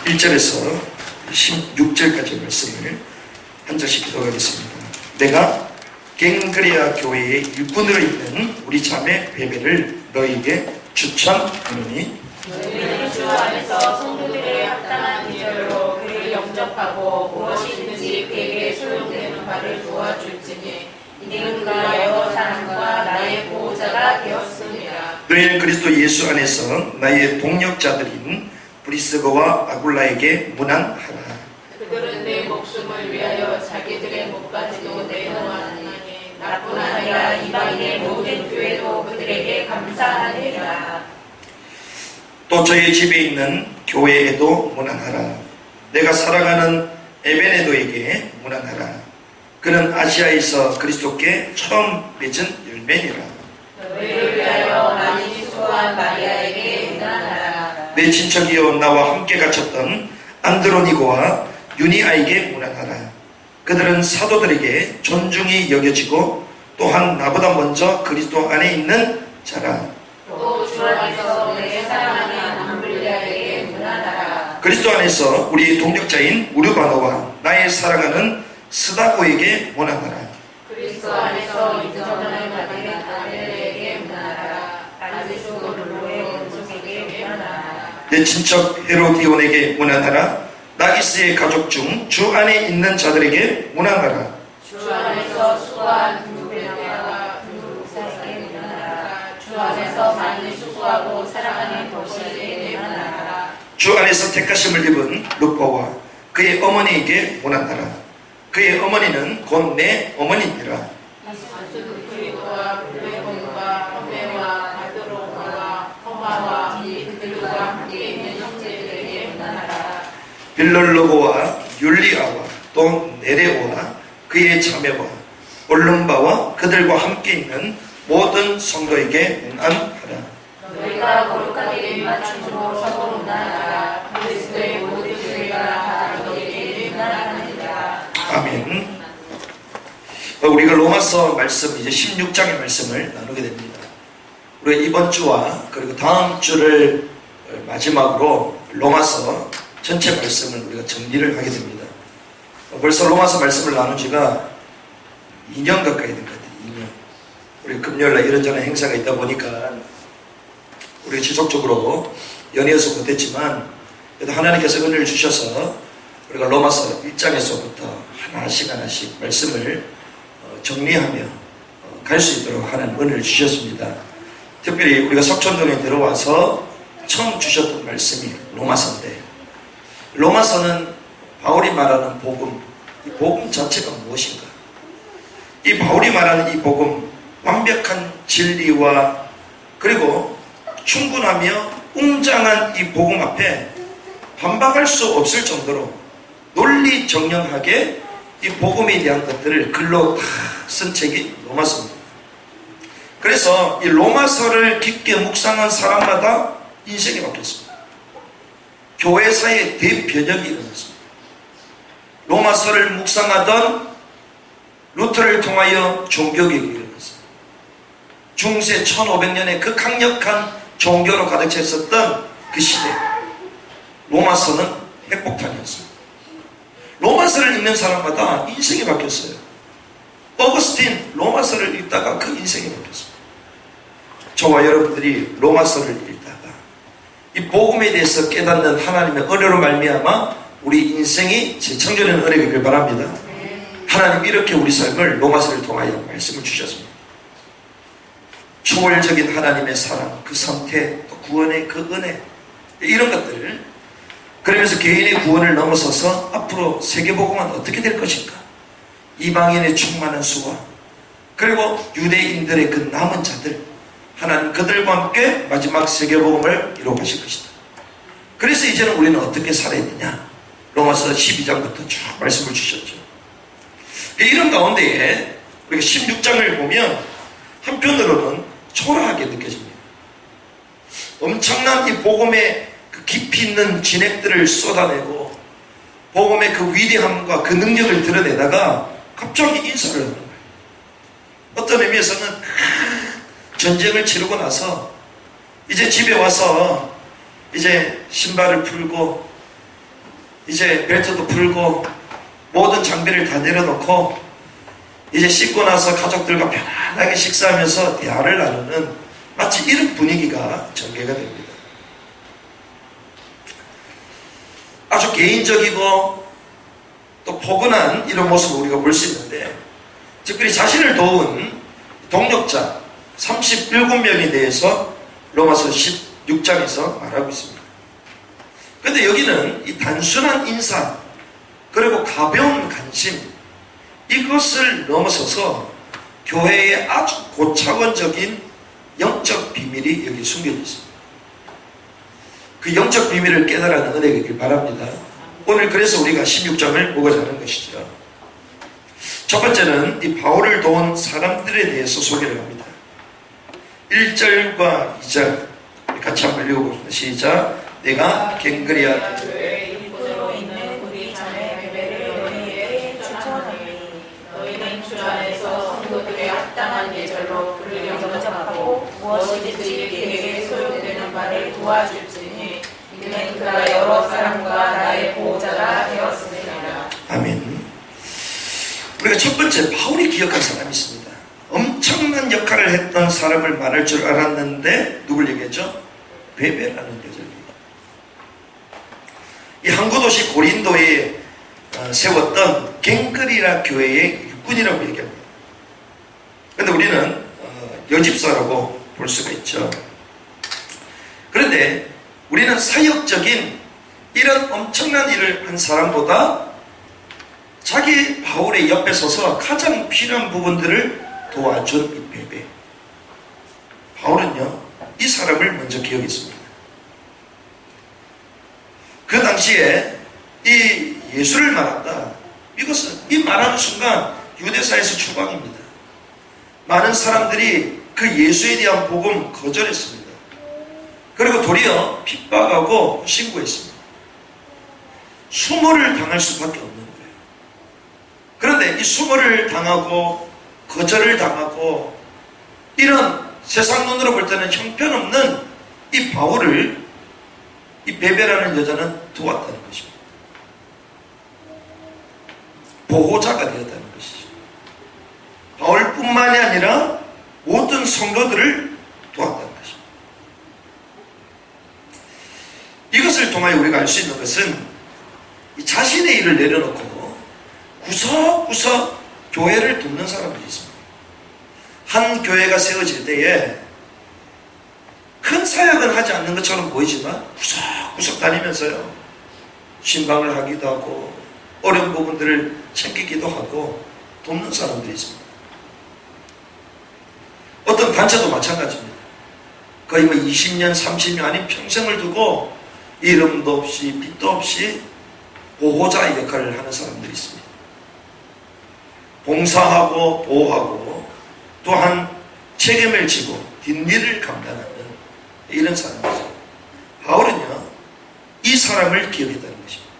1절에서 16절까지 말씀을 한 절씩 기도하겠습니다. 내가 갱그레아 교회의 일꾼으로 있는 우리 자매 베베를 너희에게 추천하노니 너희는 주 안에서 성도들의 합당한 비결로 그를 영접하고 무엇이든지 그에게 소용되는 바를 도와줄지니 이는 그가 여러 사람과 나의 보호자가 되었습니다. 너희는 그리스도 예수 안에서 나의 동력자들인 브리스거와 아굴라에게 문안하라. 그들은 내 목숨을 위하여 자기들의 목까지도 내놓았으니 나뿐 아니라 이방인의 모든 교회도 그들에게 감사하리라. 또 저희 집에 있는 교회에도 문안하라. 내가 사랑하는 에베네도에게 문안하라. 그는 아시아에서 그리스도께 처음 맺은 열매니라. 너희를 위하여 많이 수고한 마리아에게 문안하라. 내 친척이요 나와 함께 갇혔던 안드로니고와 유니아에게 문안하라. 그들은 사도들에게 존중이 여겨지고 또한 나보다 먼저 그리스도 안에 있는 자라. 또 주 안에서 내 사랑하는 암블리아에게 문안하라. 그리스도 안에서 우리 동력자인 우르바노와 나의 사랑하는 스다고에게 문안하라. 그리스도 안에서 인정을 받은 아벨에게 문안하라. 안디스고 룰로의 원종에게 문안하라. 내 친척 헤로디온에게 문안하라. 나기스의 가족 중 주 안에 있는 자들에게 문안하라. 주 안에서 수고한 두베나와 두사에게 문안하라. 주 안에서 많이 수고하고 사랑하는 도시에게 문안하라. 주 안에서 택하심을 입은 루포와 그의 어머니에게 문안하라. 그의 어머니는 곧 내 어머니니라. 그리고와 블레곤과 허메와 바드로와 허마와 그들과 함께 있는 형제들에게 문안하라. 빌럴로고와 율리아와 또 네레오와 그의 자매와 올lum바와 그들과 함께 있는 모든 성도에게 문안하라. 너희가 거룩하게 입맞춤으로 서로 문안하라. 그리스도의 모든 교회가 다 너희에게 문안하니라. 아멘. 우리가 로마서 말씀 이제 16장의 말씀을 나누게 됩니다. 우리가 이번 주와 그리고 다음 주를 마지막으로 로마서 전체 말씀을 우리가 정리를 하게 됩니다. 벌써 로마서 말씀을 나눈 지가 2년 가까이 된 것 같아요. 2년. 우리 금요일날 이런저런 행사가 있다 보니까 우리가 지속적으로 연이어서 못했지만 그래도 하나님께서 은혜를 주셔서 우리가 로마서 1장에서부터 하나씩 말씀을 정리하며 갈 수 있도록 하는 은혜를 주셨습니다. 특별히 우리가 석촌동에 들어와서 처음 주셨던 말씀이 로마서인데, 로마서는 바울이 말하는 복음, 이 복음 자체가 무엇인가? 이 바울이 말하는 이 복음, 완벽한 진리와 그리고 충분하며 웅장한 이 복음 앞에 반박할 수 없을 정도로 논리 정연하게 이 복음에 대한 것들을 글로 다 쓴 책이 로마서입니다. 그래서 이 로마서를 깊게 묵상한 사람마다 인생이 바뀌었습니다. 교회사의 대변혁이 일어났습니다. 로마서를 묵상하던 루터를 통하여 종교개혁이 일어났습니다. 중세 1500년에 그 강력한 종교로 가득 차 있었던 그 시대, 로마서는 핵폭탄이었습니다. 로마서를 읽는 사람마다 인생이 바뀌었어요. 어거스틴 로마서를 읽다가 그 인생이 바뀌었습니다. 저와 여러분들이 로마서를 읽다가 이 복음에 대해서 깨닫는 하나님의 은혜로 말미암아 우리 인생이 재창조되는 은혜가 있길 바랍니다. 하나님 이렇게 우리 삶을 로마서를 통하여 말씀을 주셨습니다. 초월적인 하나님의 사랑, 그 선택, 또 구원의 그 은혜, 이런 것들을, 그러면서 개인의 구원을 넘어서서 앞으로 세계복음은 어떻게 될 것인가, 이방인의 충만한 수와 그리고 유대인들의 그 남은 자들, 하나님 그들과 함께 마지막 세계복음을 이루어가실 것이다. 그래서 이제는 우리는 어떻게 살아야 되냐, 로마서 12장부터 쭉 말씀을 주셨죠. 이런 가운데에 우리가 16장을 보면 한편으로는 초라하게 느껴집니다. 엄청난 이 복음의 그 깊이 있는 진액들을 쏟아내고 복음의 그 위대함과 그 능력을 드러내다가 갑자기 인사를 하는 거예요. 어떤 의미에서는 전쟁을 치르고 나서 이제 집에 와서 이제 신발을 풀고 이제 벨트도 풀고 모든 장비를 다 내려놓고 이제 씻고 나서 가족들과 편안하게 식사하면서 대화를 나누는 마치 이런 분위기가 전개가 됩니다. 아주 개인적이고 또 포근한 이런 모습을 우리가 볼 수 있는데, 특별히 자신을 도운 동력자 37명에 대해서 로마서 16장에서 말하고 있습니다. 그런데 여기는 이 단순한 인사 그리고 가벼운 관심, 이것을 넘어서서 교회의 아주 고차원적인 영적 비밀이 여기 숨겨져 있습니다. 그 영적 비밀을 깨달아는 은혜가 있길 바랍니다. 오늘 그래서 우리가 16장을 보고자 하는 것이죠. 첫 번째는 이 바울을 도운 사람들에 대해서 소개를 합니다. 1절과 2절 같이 한번 읽어보겠습니다. 시작. 내가 갱그리아 교회 일꾼으로 있는 우리 자매 베베를 너희에게 추천하니 너희는 주 안에서 성도들의 합당한 예절로 그를 영접하고 무엇이든지 그에게 소용되는 바를 도와줄지니 이는 그가 여러 사람과 나의 보호자가 되었습니다. 아멘. 우리가 첫 번째 바울이 기억한 사람이 있습니다. 엄청난 역할을 했던 사람을 말할 줄 알았는데 누굴 얘기했죠? 베베라는 여자입니다. 이 항구 도시 고린도에 세웠던 갱그리아 교회의 일꾼이라고 얘기합니다. 그런데 우리는 여집사라고 볼 수가 있죠. 그런데 우리는 사역적인 이런 엄청난 일을 한 사람보다 자기 바울의 옆에 서서 가장 필요한 부분들을 도와준 이 베베. 바울은요, 이 사람을 먼저 기억했습니다. 그 당시에 이 예수를 말한다. 이것은 이 말하는 순간 유대사에서 추방입니다. 많은 사람들이 그 예수에 대한 복음 거절했습니다. 그리고 도리어 핍박하고 신고했습니다. 수모를 당할 수밖에 없는 거예요. 그런데 이 수모를 당하고 거절을 당하고 이런 세상 눈으로 볼 때는 형편없는 이 바울을 이 베베라는 여자는 도왔다는 것입니다. 보호자가 되었다는 것이죠. 바울뿐만이 아니라 모든 성도들을 도왔다는 것입니다. 이것을 통하여 우리가 알 수 있는 것은 이 자신의 일을 내려놓고 구석구석 교회를 돕는 사람들이 있습니다. 한 교회가 세워질 때에 큰 사역은 하지 않는 것처럼 보이지만 구석구석 다니면서요, 신방을 하기도 하고 어려운 부분들을 챙기기도 하고 돕는 사람들이 있습니다. 어떤 단체도 마찬가지입니다. 거의 20년, 30년 아닌 평생을 두고 이름도 없이 빛도 없이 보호자의 역할을 하는 사람들이 있습니다. 봉사하고 보호하고 또한 책임을 지고 뒷일을 감당하는 이런 사람이죠. 바울은요, 이 사람을 기억했다는 것입니다.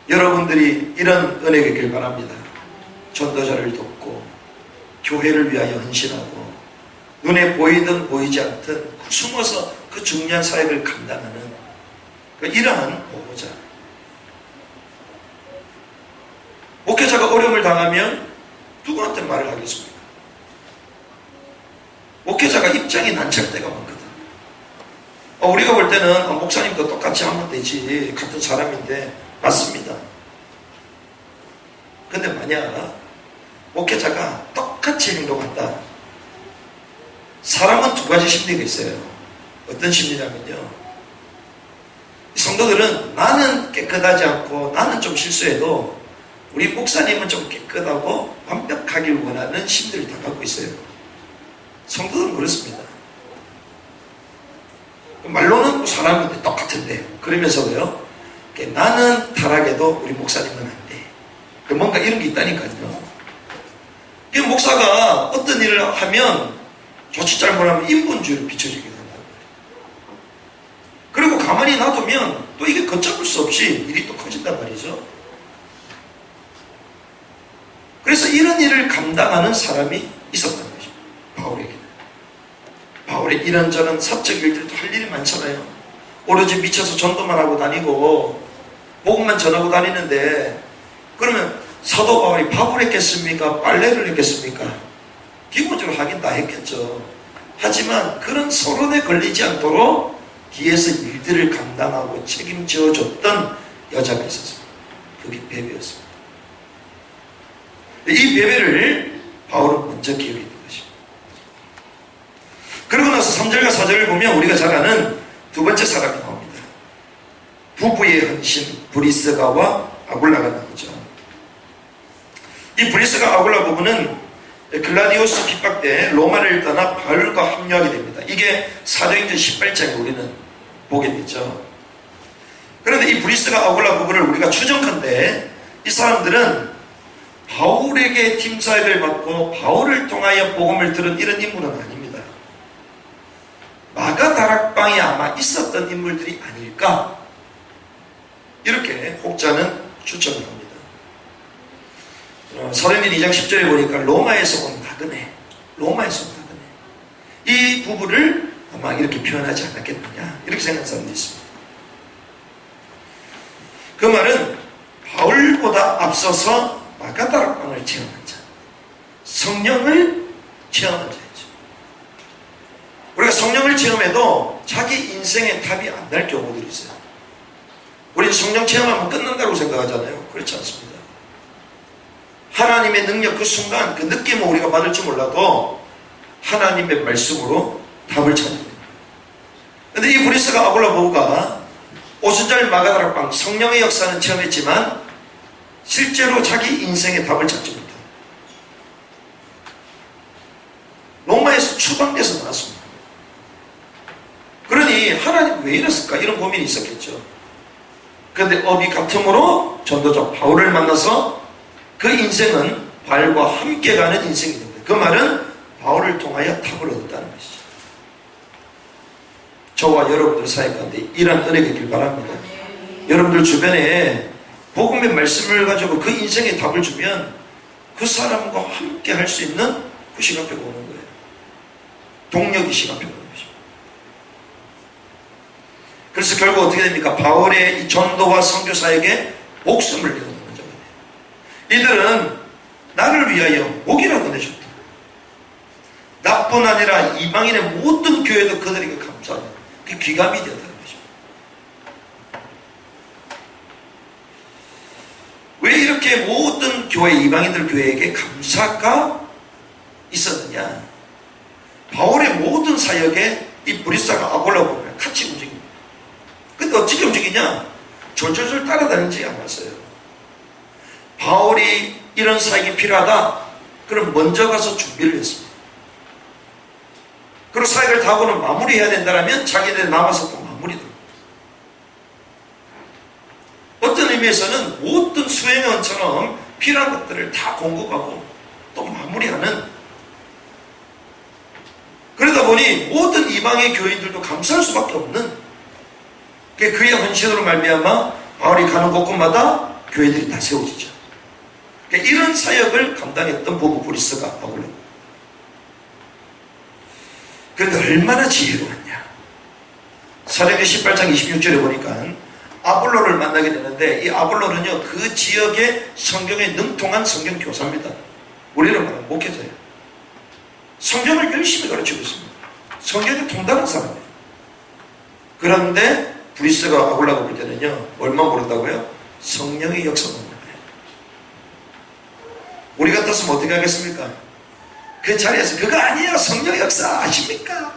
여러분들이 이런 은혜가 있길 바랍니다. 전도자를 돕고 교회를 위하여 헌신하고 눈에 보이든 보이지 않든 숨어서 그 중요한 사역을 감당하는 이러한 보호자. 목회자가 어려움을 당하면 누구한테 말을 하겠습니까? 목회자가 입장이 난처할 때가 많거든. 우리가 볼 때는 목사님도 똑같이 하면 되지, 같은 사람인데. 맞습니다. 근데 만약 목회자가 똑같이 행동한다, 사람은 두 가지 심리가 있어요. 어떤 심리냐면요, 성도들은 나는 깨끗하지 않고 나는 좀 실수해도 우리 목사님은 좀 깨끗하고 완벽하길 원하는 심리를 다 갖고 있어요. 성도들은 그렇습니다. 말로는 사람인데 똑같은데 그러면서도요, 나는 타락해도 우리 목사님은 안 돼. 뭔가 이런 게 있다니까요. 목사가 어떤 일을 하면 자칫 잘못하면 인본주의를 비춰주게 된단 말이에요. 그리고 가만히 놔두면 또 이게 걷잡을 수 없이 일이 또 커진단 말이죠. 그래서 이런 일을 감당하는 사람이 있었다는 것입니다. 바울에게는. 바울의 이런저런 사적 일들도 할 일이 많잖아요. 오로지 미쳐서 전도만 하고 다니고 복음만 전하고 다니는데, 그러면 사도 바울이 밥을 했겠습니까? 빨래를 했겠습니까? 기본적으로 하긴 다 했겠죠. 하지만 그런 서론에 걸리지 않도록 뒤에서 일들을 감당하고 책임져 줬던 여자가 있었습니다. 그게 베베였습니다. 이 베베를 바울은 먼저 기억했던 것입니다. 그러고 나서 3절과 4절을 보면 우리가 잘 아는 두 번째 사람이 나옵니다. 부부의 헌신 브리스가와 아굴라가 나오죠. 이 브리스가 아굴라 부부는 글라디오스 핍박 때 로마를 떠나 바울과 합류하게 됩니다. 이게 사도행전 18장에 우리는 보게 되죠. 그런데 이 브리스가 아굴라 부부를 우리가 추정컨대 이 사람들은 바울에게 팀사역을 받고 바울을 통하여 복음을 들은 이런 인물은 아닙니다. 마가다락방에 아마 있었던 인물들이 아닐까, 이렇게 혹자는 추정을 합니다. 사도행전 2장 10절에 보니까 로마에서 온 나그네, 이 부부를 아마 이렇게 표현하지 않았겠느냐, 이렇게 생각하는 사람도 있습니다. 그 말은 바울보다 앞서서 마가다락방을 체험한 자, 성령을 체험한 자였죠. 우리가 성령을 체험해도 자기 인생의 답이 안 날 경우들이 있어요. 우리 성령 체험하면 끝난다고 생각하잖아요. 그렇지 않습니다. 하나님의 능력, 그 순간 그 느낌은 우리가 받을지 몰라도 하나님의 말씀으로 답을 찾는 겁니다. 그런데 이 브리스가 아굴라 부부가 오순절 마가다락방 성령의 역사는 체험했지만 실제로 자기 인생의 답을 찾지 못합니다. 로마에서 추방돼서 나왔습니다. 그러니 하나님 왜 이랬을까, 이런 고민이 있었겠죠. 그런데 업이 같음으로 전도자 바울을 만나서 그 인생은 바울과 함께 가는 인생이 됩니다. 그 말은 바울을 통하여 답을 얻었다는 것이죠. 저와 여러분들 사이 가운데 이런 은혜가 있길 바랍니다. 여러분들 주변에 복음의 말씀을 가지고 그 인생의 답을 주면 그 사람과 함께 할 수 있는 그 시간표가 오는 거예요. 동력이 시간표가 오는 것입니다. 그래서 결국 어떻게 됩니까? 바울의 이 전도와 선교사에게 목숨을 내어놓는 자가 돼요. 이들은 나를 위하여 목이라도 내줬다. 나뿐 아니라 이방인의 모든 교회도 그들에게 감사하다. 그게 귀감이 되었다는 것입니다. 왜 이렇게 모든 교회, 이방인들 교회에게 감사가 있었느냐? 바울의 모든 사역에 이 브리스가 아굴라 보면 같이 움직입니다. 근데 어떻게 움직이냐? 졸졸졸 따라다니지 않았어요. 바울이 이런 사역이 필요하다, 그럼 먼저 가서 준비를 했습니다. 그리고 사역을 다 하고는 마무리해야 된다면 자기들 남아서 또 마무리도. 어떤 의미에서는 모든 수행원처럼 필요한 것들을 다 공급하고 또 마무리하는, 그러다 보니 모든 이방의 교인들도 감사할 수밖에 없는, 그의 헌신으로 말미암아 바울이 가는 곳곳마다 교회들이 다 세워지죠. 이런 사역을 감당했던 부부 브리스가 아굴라. 그런데 얼마나 지혜로웠냐. 사도행전 18장 26절에 보니까 아볼로를 만나게 되는데, 이 아볼로는요 그 지역의 성경에 능통한 성경 교사입니다. 우리는 말하면 목회자예요. 성경을 열심히 가르치고 있습니다. 성경에 통달한 사람이에요. 그런데 브리스가 아굴라가 볼 때는요 얼마 모른다고요? 성령의 역사만 몰라요. 우리 같았으면 어떻게 하겠습니까? 그 자리에서 그거 아니에요, 성령의 역사 아십니까?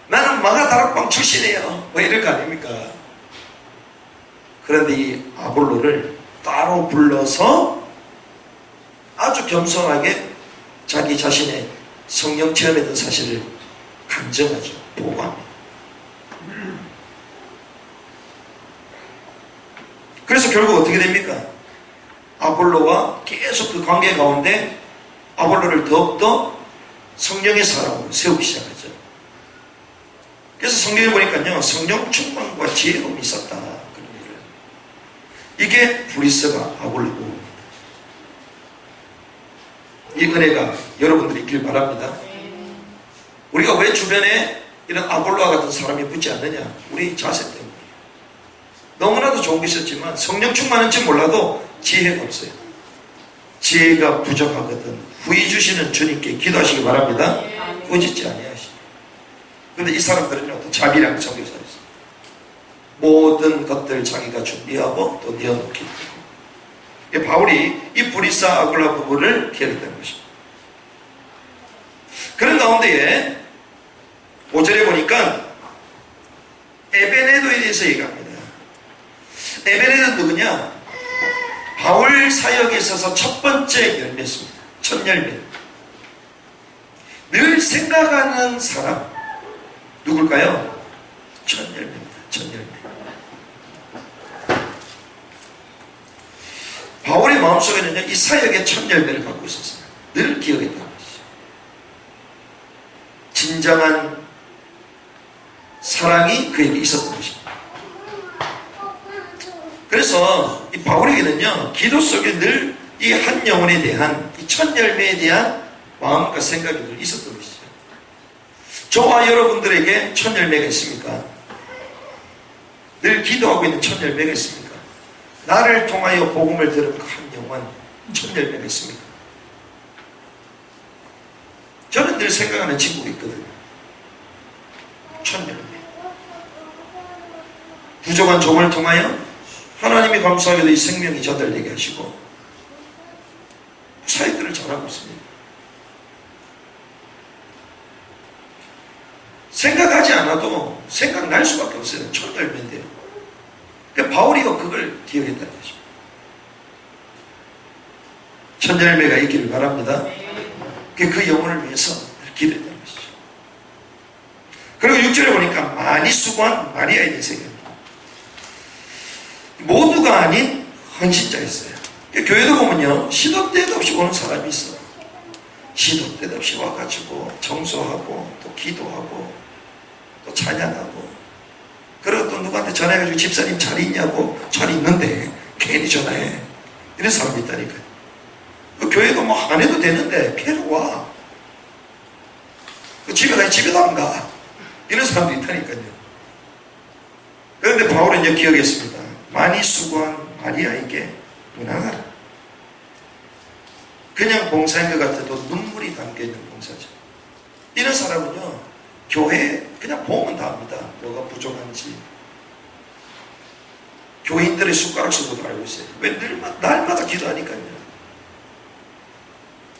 나는 마가다락방 출신이에요, 뭐 이럴 거 아닙니까? 그런데 이 아볼로를 따로 불러서 아주 겸손하게 자기 자신의 성령 체험했던 사실을 간증하죠, 보고합니다. 그래서 결국 어떻게 됩니까? 아볼로와 계속 그 관계 가운데 아볼로를 더욱더 성령의 사람으로 세우기 시작하죠. 그래서 성경에 보니까요 성령 충만과 지혜로움이 있었다, 그런 일을. 이게 브리스가 아볼로고, 이 은혜가 여러분들이 있길 바랍니다. 우리가 왜 주변에 이런 아볼로와 같은 사람이 붙지 않느냐? 우리 자세 때문에. 너무나도 좋은 게 있었지만 성령 충만한지 몰라도 지혜가 없어요. 지혜가 부족하거든 후히 주시는 주님께 기도하시기 바랍니다. 꾸짖지 아니하시니. 그런데 이 사람들은요 또 자비랑 정교사 있어요. 모든 것들 자기가 준비하고 또 내어놓기 때문에 바울이 이 브리사 아굴라 부부를 기억했다는 것입니다. 그런 가운데에 5절에 보니까 에베네도에 대해서 얘기합니다. 에베네도 누구냐? 바울 사역에 있어서 첫 번째 열매였습니다. 첫 열매. 늘 생각하는 사람 누굴까요? 첫 열매입니다. 첫 열매. 바울의 마음속에는요 이 사역의 첫 열매를 갖고 있었어요. 늘 기억했다는 것이죠. 진정한 사랑이 그에게 있었던 것입니다. 그래서 이 바울에게는요 기도 속에 늘 이 한 영혼에 대한 이 첫 열매에 대한 마음과 생각이 늘 있었던 것이죠. 저와 여러분들에게 첫 열매가 있습니까? 늘 기도하고 있는 첫 열매가 있습니까? 나를 통하여 복음을 들은 한 영혼 첫 열매가 있습니까? 저는 늘 생각하는 친구가 있거든요. 첫 열매. 부족한 종을 통하여 하나님이 감사하게도 이 생명이 전달되게 하시고 사역들을 잘하고 있습니다. 생각하지 않아도 생각날 수밖에 없어요. 첫 열매인데요. 그러니까 바울이가 그걸 기억했다는 것입니다. 첫 열매가 있기를 바랍니다. 그 영혼을 위해서 기도했다는 것이죠. 그리고 6절에 보니까 많이 수고한 마리아에 대해서 얘기합니다. 모두가 아닌 헌신자였어요. 교회도 보면요 시도 때도 없이 오는 사람이 있어. 시도 때도 없이 와가지고 청소하고 또 기도하고 또 찬양하고 그리고 또 누구한테 전화해가지고 집사님 잘 있냐고 잘 있는데 괜히 전화해 이런 사람이 있다니까요. 교회도 뭐 안 해도 되는데 피해로 와. 집에 가야 집에도 안 가. 이런 사람도 있다니까요. 그런데 바울은 이제 기억했습니다. 많이 수고한 마리아에게 문안하라. 그냥 봉사인 것 같아도 눈물이 담겨있는 봉사죠. 이런 사람은요 교회에 그냥 보면 다 압니다. 뭐가 부족한지. 교인들의 숟가락 수도 알고 있어요. 왜 날마다 기도하니까요.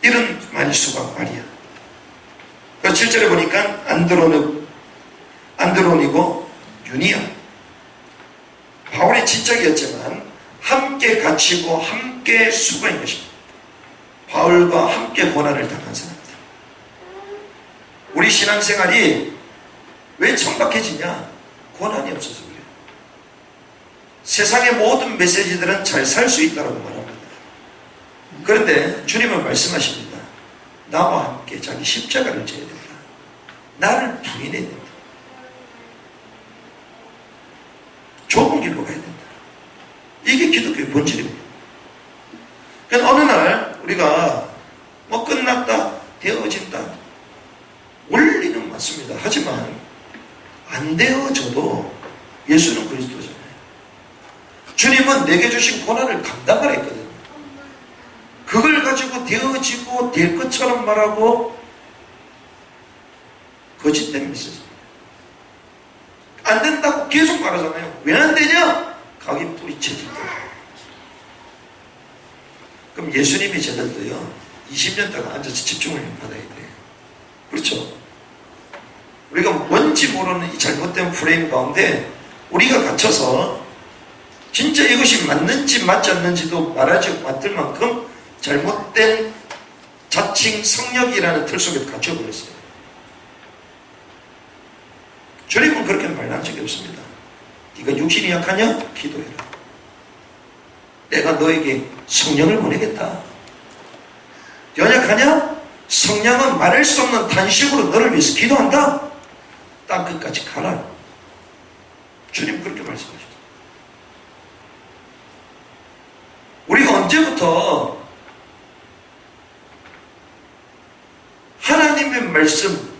이런 많이 수고한 마리아. 7절에 보니까 안드로니고 유니아. 바울의 친척이었지만 함께 갇히고 함께 수고한 것입니다. 바울과 함께 고난을 당한 사람들. 우리 신앙생활이 왜 천박해지냐? 고난이 없어서 그래요. 세상의 모든 메시지들은 잘 살 수 있다고 말합니다. 그런데 주님은 말씀하십니다. 나와 함께 자기 십자가를 져야 된다. 나를 부인해야 된다. 좁은 길로 가야 된다. 이게 기독교의 본질입니다. 그래서 어느 날 우리가 뭐 끝났다, 되어진다. 원리는 맞습니다. 하지만 안 되어져도 예수는 그리스도잖아요. 주님은 내게 주신 고난을 감당하라 했거든요. 그걸 가지고 되어지고 될 것처럼 말하고 거짓된 메시지. 안 된다고 계속 말하잖아요. 왜 안 되냐? 각이 뿌리쳐질 거예요. 그럼 예수님의 제자들도요 20년 동안 앉아서 집중을 받아야 돼요. 그렇죠? 우리가 뭔지 모르는 이 잘못된 프레임 가운데 우리가 갇혀서 진짜 이것이 맞는지 맞지 않는지도 말하지 못할 만큼 잘못된 자칭 성령이라는 틀 속에 갇혀버렸어요. 주님은 그렇게 말한 적이 없습니다. 네가 육신이 약하냐? 기도해라. 내가 너에게 성령을 보내겠다. 연약하냐? 성령은 말할 수 없는 탄식으로 너를 위해서 기도한다. 땅끝까지 가라. 주님 그렇게 말씀하셨어요. 우리가 언제부터 하나님의 말씀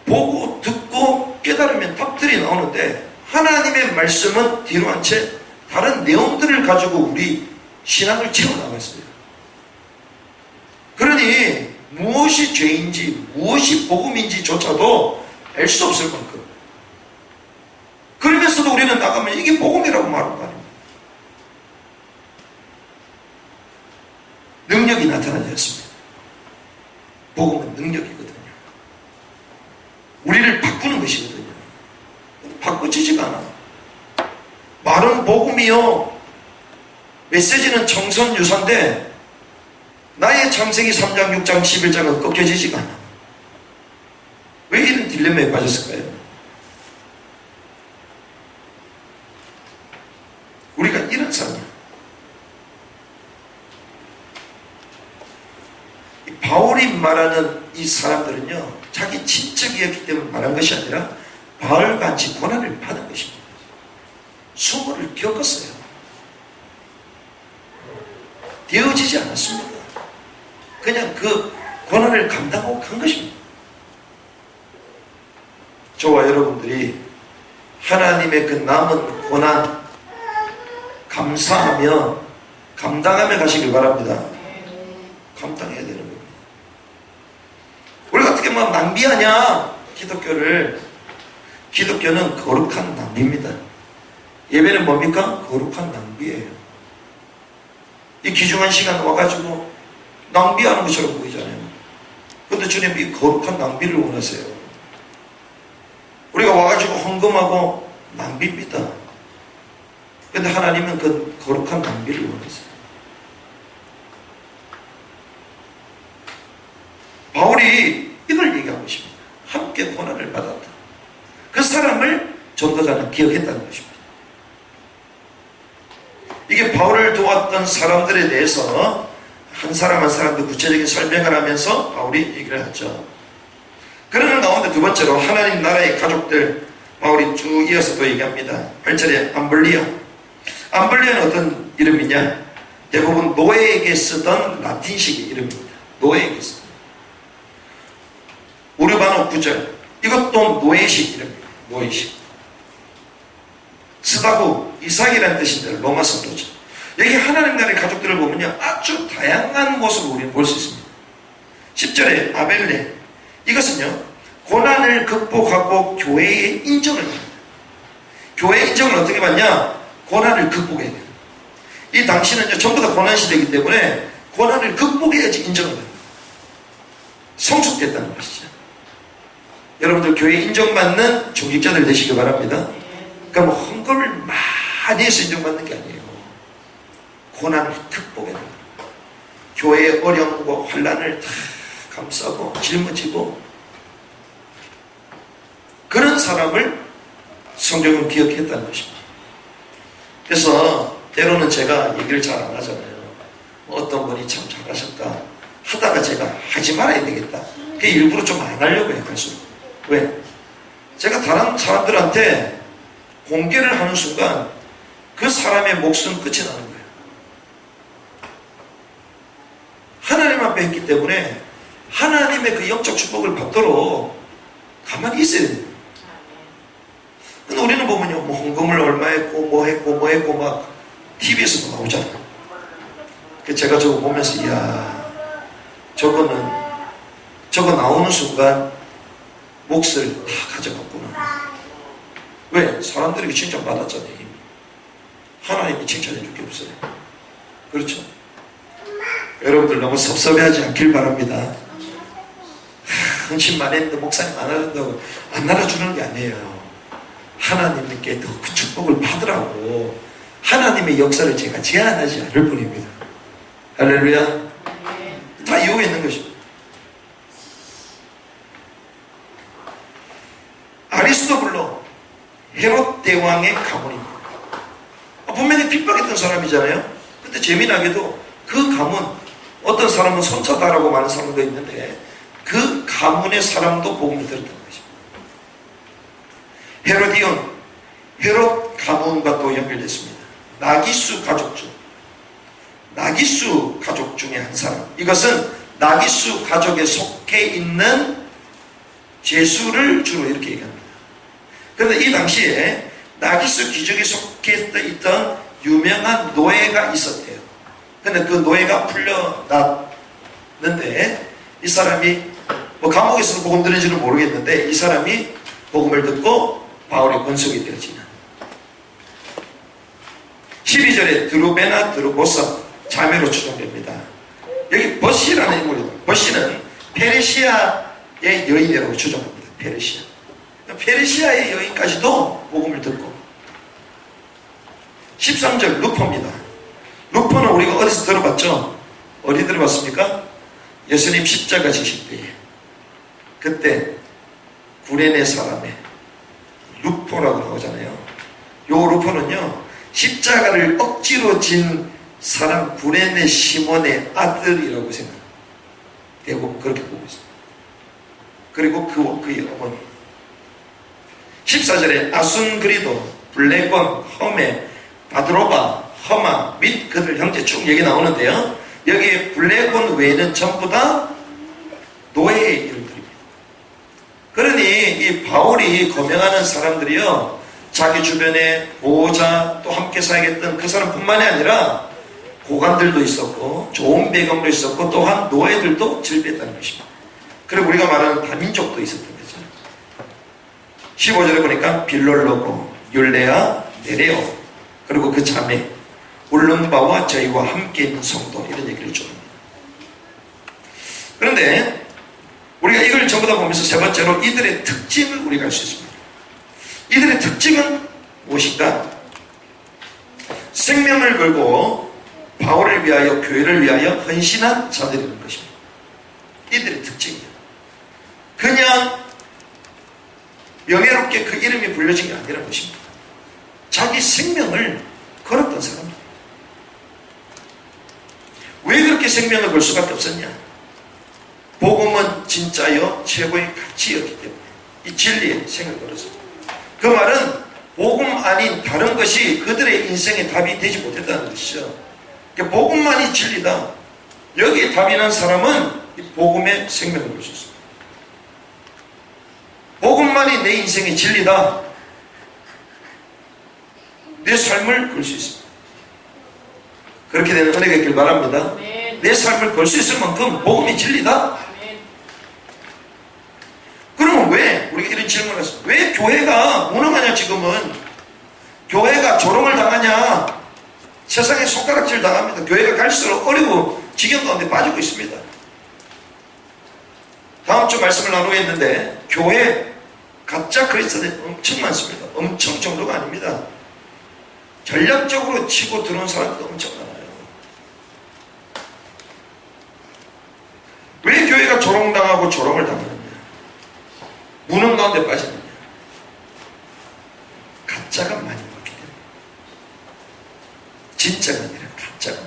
보고 듣고 깨달으면 답들이 나오는데 하나님 말씀은 뒤로 한 채 다른 내용들을 가지고 우리 신앙을 채워나갔어요. 그러니 무엇이 죄인지 무엇이 복음인지조차도 알 수 없을 만큼, 그러면서도 우리는 나가면 이게 복음이라고 말하는 거 아닙니까? 능력이 나타나지 않습니다. 복음은 능력이거든요. 우리를 바꾸는 것이거든요. 바꿔지지가 않아. 말은 복음이요, 메시지는 청선유사인데 나의 창세기 3장, 6장, 11장은 꺾여지지가 않아. 왜 이런 딜레마에 빠졌을까요? 우리가 이런 사람이야. 바울이 말하는 이 사람들은요, 자기 친척이었기 때문에 말한 것이 아니라 바울같이 고난을 받은 것입니다. 수고를 겪었어요. 되어지지 않았습니다. 그냥 그 고난을 감당하고 간 것입니다. 저와 여러분들이 하나님의 그 남은 고난 감사하며 감당하며 가시길 바랍니다. 감당해야 되는 겁니다. 우리가 어떻게 막 낭비하냐, 기독교를. 기독교는 거룩한 낭비입니다. 예배는 뭡니까? 거룩한 낭비예요. 이 귀중한 시간 와가지고 낭비하는 것처럼 보이잖아요. 그런데 주님 이 거룩한 낭비를 원하세요. 우리가 와가지고 헌금하고 낭비입니다. 그런데 하나님은 그 거룩한 낭비를 원하세요. 바울이 이걸 얘기하고 있습니다. 함께 고난을 받았다. 그 사람을 전도자는 기억했다는 것입니다. 이게 바울을 도왔던 사람들에 대해서 한 사람 한 사람도 구체적인 설명을 하면서 바울이 얘기를 하죠. 그러는 가운데 두 번째로 하나님 나라의 가족들, 바울이 쭉 이어서 또 얘기합니다. 8절에 암블리아. 암블리아는 어떤 이름이냐? 대부분 노예에게 쓰던 라틴식의 이름입니다. 노예에게 쓰던. 우르바노 9절. 이것도 노예식 이름입니다. 노예식. 스다구, 이삭이라는 뜻인데 로마서로죠. 여기 하나님 나라의 가족들을 보면요, 아주 다양한 모습을 우리는 볼 수 있습니다. 10절에 아벨레. 이것은요, 고난을 극복하고 교회의 인정을 받습니다. 교회의 인정을 어떻게 받냐? 고난을 극복해야 돼요. 이 당시는요, 전부 다 고난 시대이기 때문에 고난을 극복해야지 인정을 받습니다. 성숙됐다는 것이죠. 여러분들 교회 인정받는 중직자들 되시기 바랍니다. 그러니까 뭐 헌금을 많이 해서 인정받는 게 아니에요. 고난을 극복해야 됩니다. 교회의 어려움과 환난을 다 감싸고 짊어지고, 그런 사람을 성경은 기억했다는 것입니다. 그래서 때로는 제가 얘기를 잘 안 하잖아요. 어떤 분이 참 잘하셨다 하다가 제가 하지 말아야 되겠다. 그 일부러 좀 안 하려고 해요. 그래서 왜? 제가 다른 사람들한테 공개를 하는 순간 그 사람의 목숨 끝이 나는 거예요. 하나님 앞에 했기 때문에 하나님의 그 영적 축복을 받도록 가만히 있어야 돼요. 근데 우리는 보면요, 뭐 헌금을 얼마 했고 뭐 했고 막 TV에서도 나오잖아요. 제가 저거 보면서 이야, 저거 나오는 순간 몫을 다 가져갔구나. 왜? 사람들에게 칭찬받았잖아요. 이미. 하나님이 칭찬해 줄 게 없어요. 그렇죠? 여러분들 너무 섭섭해하지 않길 바랍니다. 헌신 많이 했는데 목사님 안 알아준다고 안 알아주는 게 아니에요. 하나님께 더 그 축복을 받으라고 하나님의 역사를 제가 제한하지 않을 뿐입니다. 할렐루야. 다 이유가 있는 것입니다. 아리스토블로 헤롯 대왕의 가문입니다. 분명히 핍박했던 사람이잖아요. 근데 재미나게도 그 가문, 어떤 사람은 손자다라고 말하는 사람도 있는데 그 가문의 사람도 복음을 들었던 것입니다. 헤로디온, 헤롯 가문과 또 연결됐습니다. 나기수 가족 중에 한 사람. 이것은 나기수 가족에 속해 있는 제수를 주로 이렇게 얘기합니다. 그런데 이 당시에 나기수 귀족에 속해 있던 유명한 노예가 있었대요. 근데 그 노예가 풀려났는데 이 사람이 뭐 감옥에서 복음 들은지는 모르겠는데 이 사람이 복음을 듣고 바울의 권속이 되어지는 12절에 드루베나 드루보사 자매로 추정됩니다. 여기 버시라는 인물이다. 버시는 페르시아의 여인이라고 추정합니다. 페르시아의 여인까지도 복음을 듣고 13절 루포입니다. 루포는 우리가 어디서 들어봤죠? 어디 들어봤습니까? 예수님 십자가 지실 때에 그때 구레네 사람의 루포라고 나오잖아요. 요 루포는요 십자가를 억지로 진 사람 구레네 시몬의 아들이라고 생각합니다. 대부분 그렇게 보고 있습니다. 그리고 그의 어머니 14절에 아순그리도, 블레곤, 허메, 바드로바, 허마 및 그들 형제 쭉 얘기 나오는데요. 여기에 블레곤 외에는 전부 다 노예의 이름들입니다. 그러니 이 바울이 거명하는 사람들이요 자기 주변에 보호자 또 함께 살겠던 그 사람뿐만이 아니라 고관들도 있었고 좋은 배경도 있었고 또한 노예들도 질비했다는 것입니다. 그리고 우리가 말하는 다민족도 있었던 거죠. 15절에 보니까 빌롤로고, 율레아, 네레오 그리고 그 자매 울름바와 저희와 함께 있는 성도 이런 얘기를 줍니다. 그런데 우리가 이걸 전부 다 보면서 세 번째로 이들의 특징을 우리가 알 수 있습니다. 이들의 특징은 무엇인가? 생명을 걸고 바울을 위하여 교회를 위하여 헌신한 자들이라는 것입니다. 이들의 특징이에요. 그냥 명예롭게 그 이름이 불려진 게 아니라는 것입니다. 자기 생명을 걸었던 사람입니다. 왜 그렇게 생명을 걸 수밖에 없었냐? 복음은 진짜요 최고의 가치였기 때문에 이 진리에 생을 걸었습니다. 그 말은 복음 아닌 다른 것이 그들의 인생의 답이 되지 못했다는 것이죠. 그러니까 복음만이 진리다. 여기에 답이 난 사람은 이 복음의 생명을 걸 수 있습니다. 복음만이 내 인생의 진리다. 내 삶을 걸 수 있습니다. 그렇게 되는 은혜가 있길 바랍니다. 내 삶을 걸 수 있을 만큼 복음이 진리다. 그러면 왜 우리가 이런 질문을 했어요? 왜 교회가 무능하냐? 지금은 교회가 조롱을 당하냐? 세상에 손가락질 당합니다. 교회가 갈수록 어려워 지경 가운데 빠지고 있습니다. 다음 주 말씀을 나누겠는데 교회 가짜 그리스도인이 엄청 많습니다. 엄청 정도가 아닙니다. 전략적으로 치고 들어온 사람들도 엄청 많아요. 왜 교회가 조롱당하고 조롱을 당하느냐? 무능 가운데 빠지느냐? 가짜가 많이 먹기 때문에. 진짜가 아니라 가짜가.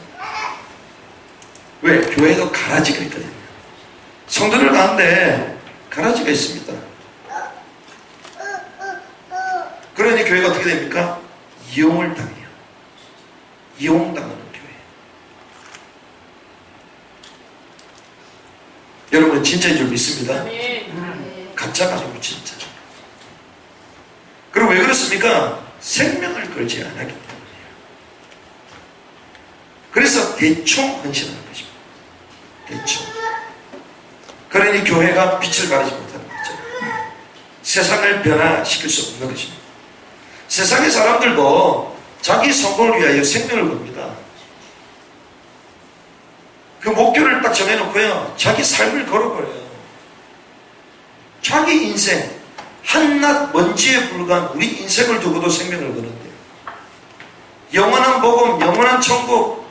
왜? 교회도 가라지가 있거든요. 성도들 가운데 가라지가 있습니다. 그러니 교회가 어떻게 됩니까? 이용을 당해요. 이용당하는 교회. 여러분 진짜인 줄 믿습니다. 가짜가 아니고 진짜죠. 그리고 왜 그렇습니까? 생명을 걸지 않았기 때문이에요. 그래서 대충 헌신하는 것입니다. 대충. 그러니 교회가 빛을 가리지 못하는 거죠. 세상을 변화시킬 수 없는 것입니다. 세상의 사람들도 자기 성공을 위하여 생명을 겁니다. 그 목표를 딱 정해놓고요. 자기 삶을 걸어버려요. 자기 인생, 한낱 먼지에 불과한 우리 인생을 두고도 생명을 거는데요. 영원한 복음, 영원한 천국,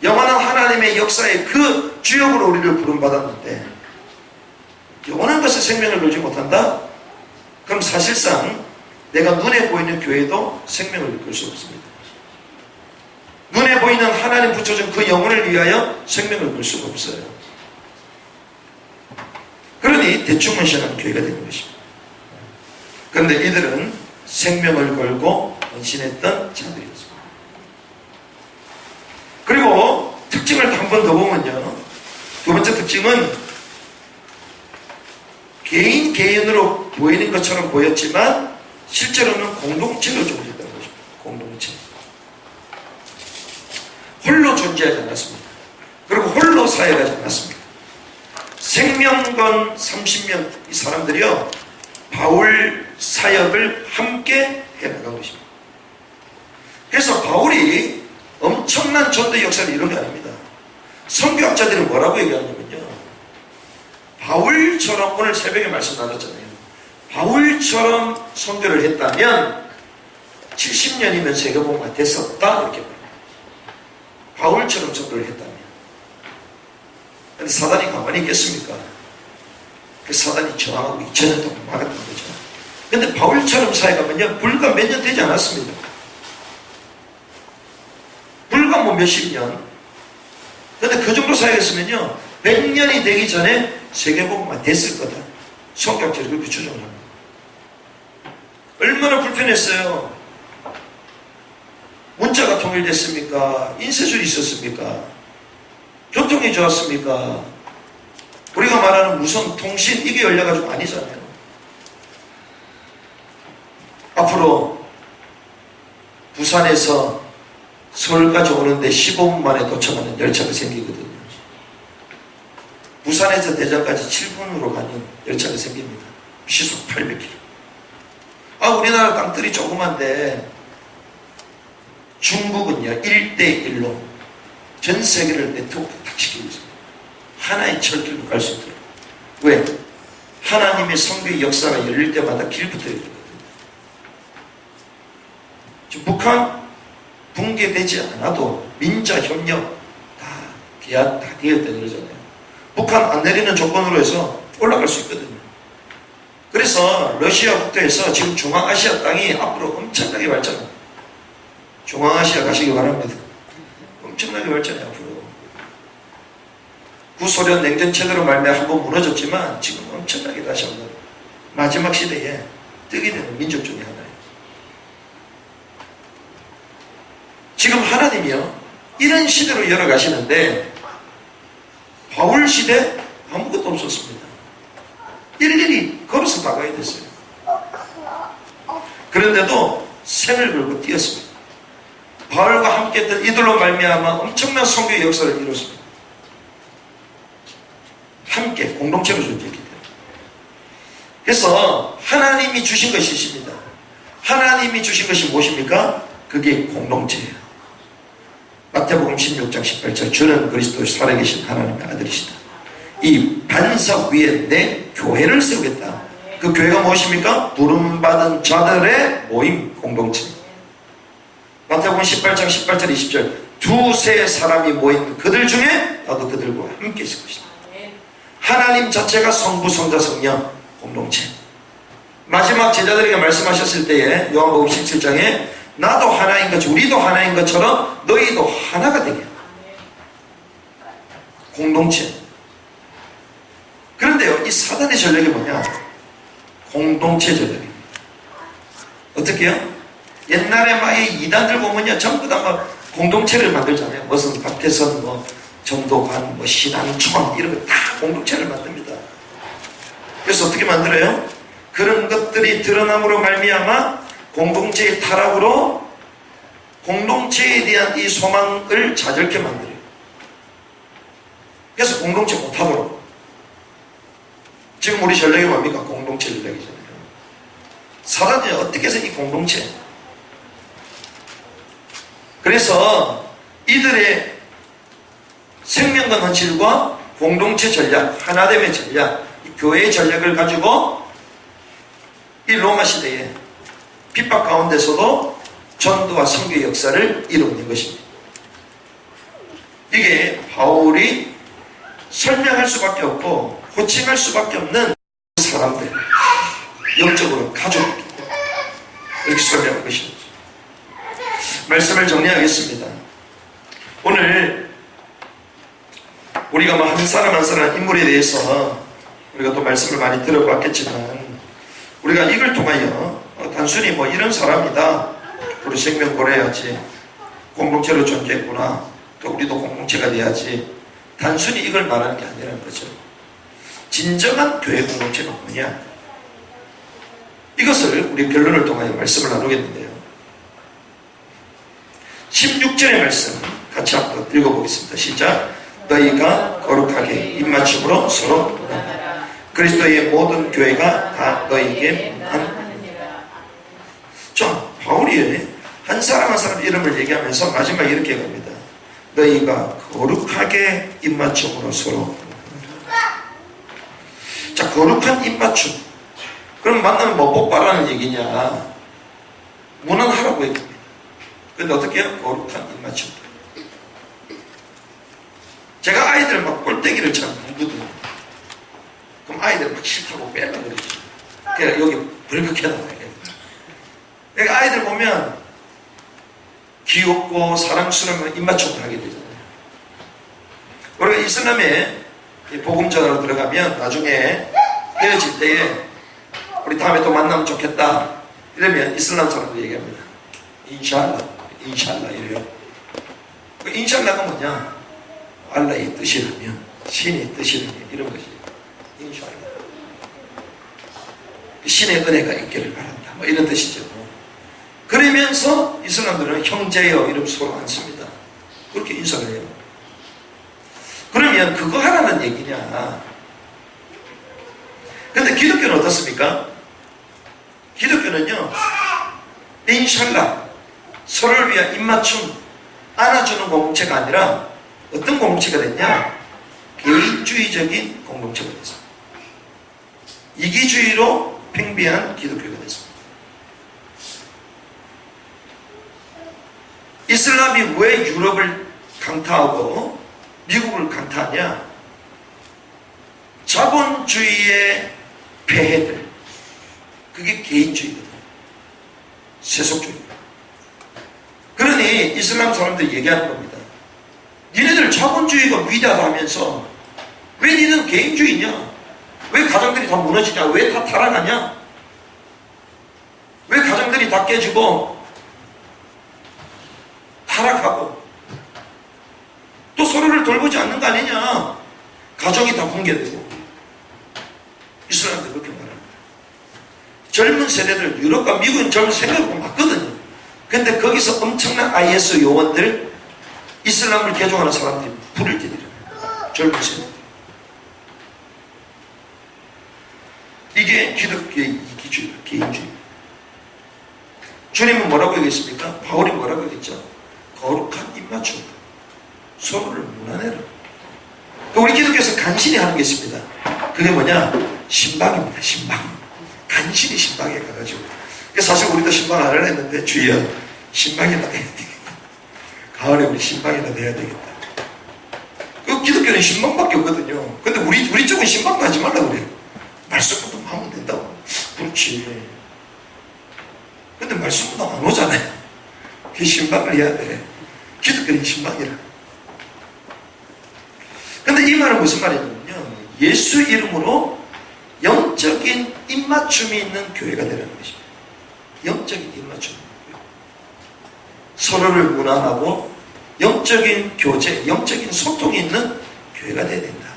영원한 하나님의 역사의 그 주역으로 우리를 부름받았는데 영원한 것에 생명을 걸지 못한다? 그럼 사실상 내가 눈에 보이는 교회도 생명을 걸 수 없습니다. 눈에 보이는 하나님 붙여준 그 영혼을 위하여 생명을 걸 수가 없어요. 그러니 대충 헌신하는 교회가 되는 것입니다. 그런데 이들은 생명을 걸고 헌신했던 자들이었습니다. 그리고 특징을 한 번 더 보면요. 두 번째 특징은 개인으로 보이는 것처럼 보였지만 실제로는 공동체로 조직된다. 존재하지 않았습니다. 그리고 홀로 사역하지 않았습니다. 생명건 30명 이 사람들이요, 바울 사역을 함께 해나간 것입니다. 그래서 바울이 엄청난 전도 역사를 이룬 게 아닙니다. 선교학자들이 뭐라고 얘기하냐면요, 바울처럼, 오늘 새벽에 말씀 나눴잖아요, 바울처럼 선교를 했다면 70년이면 세계복음화 됐었다, 이렇게 말합니다. 바울처럼 선교를 했다면. 근데 사단이 가만히 있겠습니까? 그 사단이 저항하고 2000년 동안 막았던 거죠. 근데 바울처럼 사역하면요, 불과 몇 년 되지 않았습니다. 불과 뭐 몇십 년. 근데 그 정도 사역했으면요, 100년이 되기 전에 세계복음화 됐을 거다. 성경학자들이 그렇게 추정을 합니다. 얼마나 불편했어요. 문자가 통일됐습니까? 인쇄술이 있었습니까? 교통이 좋았습니까? 우리가 말하는 무선 통신, 이게 열려가지고 아니잖아요. 앞으로 부산에서 서울까지 오는데 15분 만에 도착하는 열차가 생기거든요. 부산에서 대전까지 7분으로 가는 열차가 생깁니다. 시속 800km. 우리나라 땅들이 조그만데 중국은요, 1대1로 전 세계를 네트워크 딱 시키고 있습니다. 하나의 철길로 갈 수 있도록. 왜? 하나님의 선교의 역사가 열릴 때마다 길부터 열리거든요. 지금 북한 붕괴되지 않아도 민자 협력 다 계약 다 되었다 그러잖아요. 북한 안 내리는 조건으로 해서 올라갈 수 있거든요. 그래서 러시아 국토에서 지금 중앙아시아 땅이 앞으로 엄청나게 발전합니다. 중앙아시아 가시기 바랍니다. 엄청나게 발전해요, 앞으로. 구소련 냉전 체제로 말미암아 한번 무너졌지만 지금 엄청나게 다시 한번 마지막 시대에 뜨게 되는 민족 중에 하나예요. 지금 하나님이요, 이런 시대로 열어가시는데 바울 시대 아무것도 없었습니다. 일일이 걸어서 나가야 됐어요. 그런데도 생을 걸고 뛰었습니다. 바울과 함께 했던 이들로 말미암아 엄청난 선교의 역사를 이뤘습니다. 함께 공동체로 존재했기 때문에. 그래서 하나님이 주신 것이 있습니다. 하나님이 주신 것이 무엇입니까? 그게 공동체예요. 마태복음 16장 18절, 주는 그리스도의 살아계신 하나님의 아들이시다. 이 반석 위에 내 교회를 세우겠다. 그 교회가 무엇입니까? 부름받은 자들의 모임, 공동체. 마태복음 18장 18절 20절, 두세 사람이 모인 그들 중에 나도 그들과 함께 있을 것이다. 하나님 자체가 성부, 성자, 성령, 공동체. 마지막 제자들에게 말씀하셨을 때에 요한복음 17장에 나도 하나인 것, 우리도 하나인 것처럼 너희도 하나가 되게. 공동체. 그런데요, 이 사단의 전략이 뭐냐? 공동체 전략입니다. 어떻게 해요? 옛날에 막 이 이단들 보면요, 전부 다 막 공동체를 만들잖아요. 무슨 박태선, 뭐 전도관, 뭐 신앙촌, 이런 거 다 공동체를 만듭니다. 그래서 어떻게 만들어요? 그런 것들이 드러남으로 말미암아 공동체의 타락으로 공동체에 대한 이 소망을 좌절케 만들어요. 그래서 공동체 못하도록. 지금 우리 전략이 뭡니까? 공동체 전략이잖아요. 사단이 어떻게 해서 이 공동체. 그래서 이들의 생명과 헌신과 공동체 전략, 하나됨의 전략, 교회의 전략을 가지고 이 로마 시대에 핍박 가운데서도 전도와 선교의 역사를 이루는 것입니다. 이게 바울이 설명할 수밖에 없고 호칭할 수밖에 없는 사람들, 영적으로 가족이기 때문에 이렇게 설명한 것입니다. 말씀을 정리하겠습니다. 오늘 우리가 뭐 한 사람 한 사람 인물에 대해서 우리가 또 말씀을 많이 들어봤겠지만 우리가 이걸 통하여 단순히 뭐 이런 사람이다, 우리 생명 보내야지, 공동체로 존재했구나, 또 우리도 공동체가 돼야지, 단순히 이걸 말하는 게 아니라는 거죠. 진정한 교회 공동체는 뭐냐, 이것을 우리 결론을 통하여 말씀을 나누겠는데요. 16절의 말씀 같이 한번 읽어보겠습니다. 시작. 너희가 거룩하게 입맞춤으로 서로 문안하라. 그리스도의 모든 교회가 다 너희에게 문안하느니라. 자, 바울이 한 사람 한 사람 이름을 얘기하면서 마지막에 이렇게 갑니다. 너희가 거룩하게 입맞춤으로 서로 문안하라. 자, 거룩한 입맞춤. 그럼 만나면 뭐 뽀빠라는 얘기냐? 문안하라고 얘기합니다. 근데 어떻게 해요? 거룩한 입맞춤. 제가 아이들 막 꼴대기를 잘 부거든요. 그럼 아이들 막 싫다고 빼려고 그러죠. 그냥 여기 벌겋게 나와요. 그러니까 아이들 보면 귀엽고 사랑스러우면 입맞춤을 하게 되잖아요. 우리가 이슬람에 복음전으로 들어가면 나중에 헤어질 때에 우리 다음에 또 만나면 좋겠다 이러면 이슬람 사람도 얘기합니다. 인샬라 이래요. 그 인샬라가 뭐냐? 알라의 뜻이라면, 신의 뜻이라면 이런 것이 인샬라. 신의 은혜가 있기를 바란다. 뭐 이런 뜻이죠. 그러면서 이슬람들은 형제여 이름 서로 안 씁니다. 그렇게 인사를 해요. 그러면 그거 하라는 얘기냐? 근데 기독교는 어떻습니까? 기독교는요, 인샬라, 서로를 위한 입맞춤, 안아주는 공동체가 아니라 어떤 공동체가 됐냐? 개인주의적인 공동체가 됐습니다. 이기주의로 팽배한 기독교가 됐습니다. 이슬람이 왜 유럽을 강타하고 미국을 강타하냐? 자본주의의 폐해들, 그게 개인주의거든. 세속주의. 그러니 이슬람 사람들이 얘기하는 겁니다. 니네들 자본주의가 위대하다 하면서 왜 니는 개인주의냐? 왜 가정들이 다 무너지냐? 왜 다 타락하냐? 왜 가정들이 다 깨지고 타락하고 또 서로를 돌보지 않는 거 아니냐? 가정이 다 붕괴되고. 이슬람들 그렇게 말합니다. 젊은 세대들, 유럽과 미국은 젊은 세대가 맞거든요. 근데 거기서 엄청난 IS 요원들, 이슬람을 개종하는 사람들이 불을 지르잖아요. 젊은 세대. 이게 기독교의 이기주의, 개인주의. 주님은 뭐라고 얘기했습니까? 바울이 뭐라고 얘기했죠? 거룩한 입맞춤. 서로를 문안해라. 우리 기독교에서 간신히 하는 게 있습니다. 그게 뭐냐? 신방입니다. 신방. 간신히 신방에 가가지고. 사실 우리도 신방 안 하려 했는데 주여 신방이나 해야 되겠다. 가을에 우리 신방이나 해야 되겠다. 그 기독교는 신방밖에 없거든요. 근데 우리 쪽은 신방도 하지 말라고 그래요. 말씀부터 하면 된다고. 그렇지. 근데 말씀부터 안 오잖아요. 그 신방을 해야 돼. 기독교는 신방이라. 근데 이 말은 무슨 말이냐면요. 예수 이름으로 영적인 입맞춤이 있는 교회가 되라는 것입니다. 영적인 입맞춤. 서로를 문안하고 영적인 교제, 영적인 소통이 있는 교회가 되어야 된다.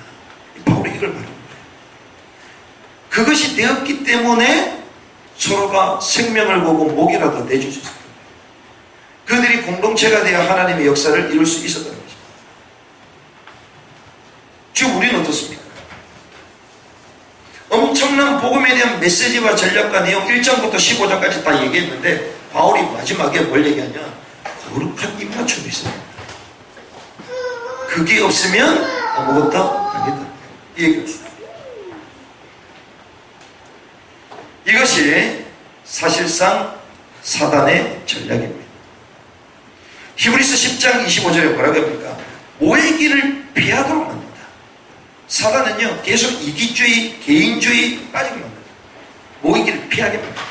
바울이 이걸 말합니다. 그것이 되었기 때문에 서로가 생명을 보고 목이라도 내줄 수 있습니다. 그들이 공동체가 되어 하나님의 역사를 이룰 수 있었다는 것입니다. 지금 우리는 어떻습니까? 엄청난 복음에 대한 메시지와 전략과 내용 1장부터 15장까지 다 얘기했는데 바울이 마지막에 뭘 얘기하냐? 거룩한 입맞춤이 있어요. 그게 없으면 아무것도 아니다. 이 얘기입니다. 이것이 사실상 사단의 전략입니다. 히브리서 10장 25절에 뭐라고 합니까? 모이기를 피하도록 만든다. 사단은요 계속 이기주의, 개인주의 빠지게 만든다. 모이기를 피하게 만든다.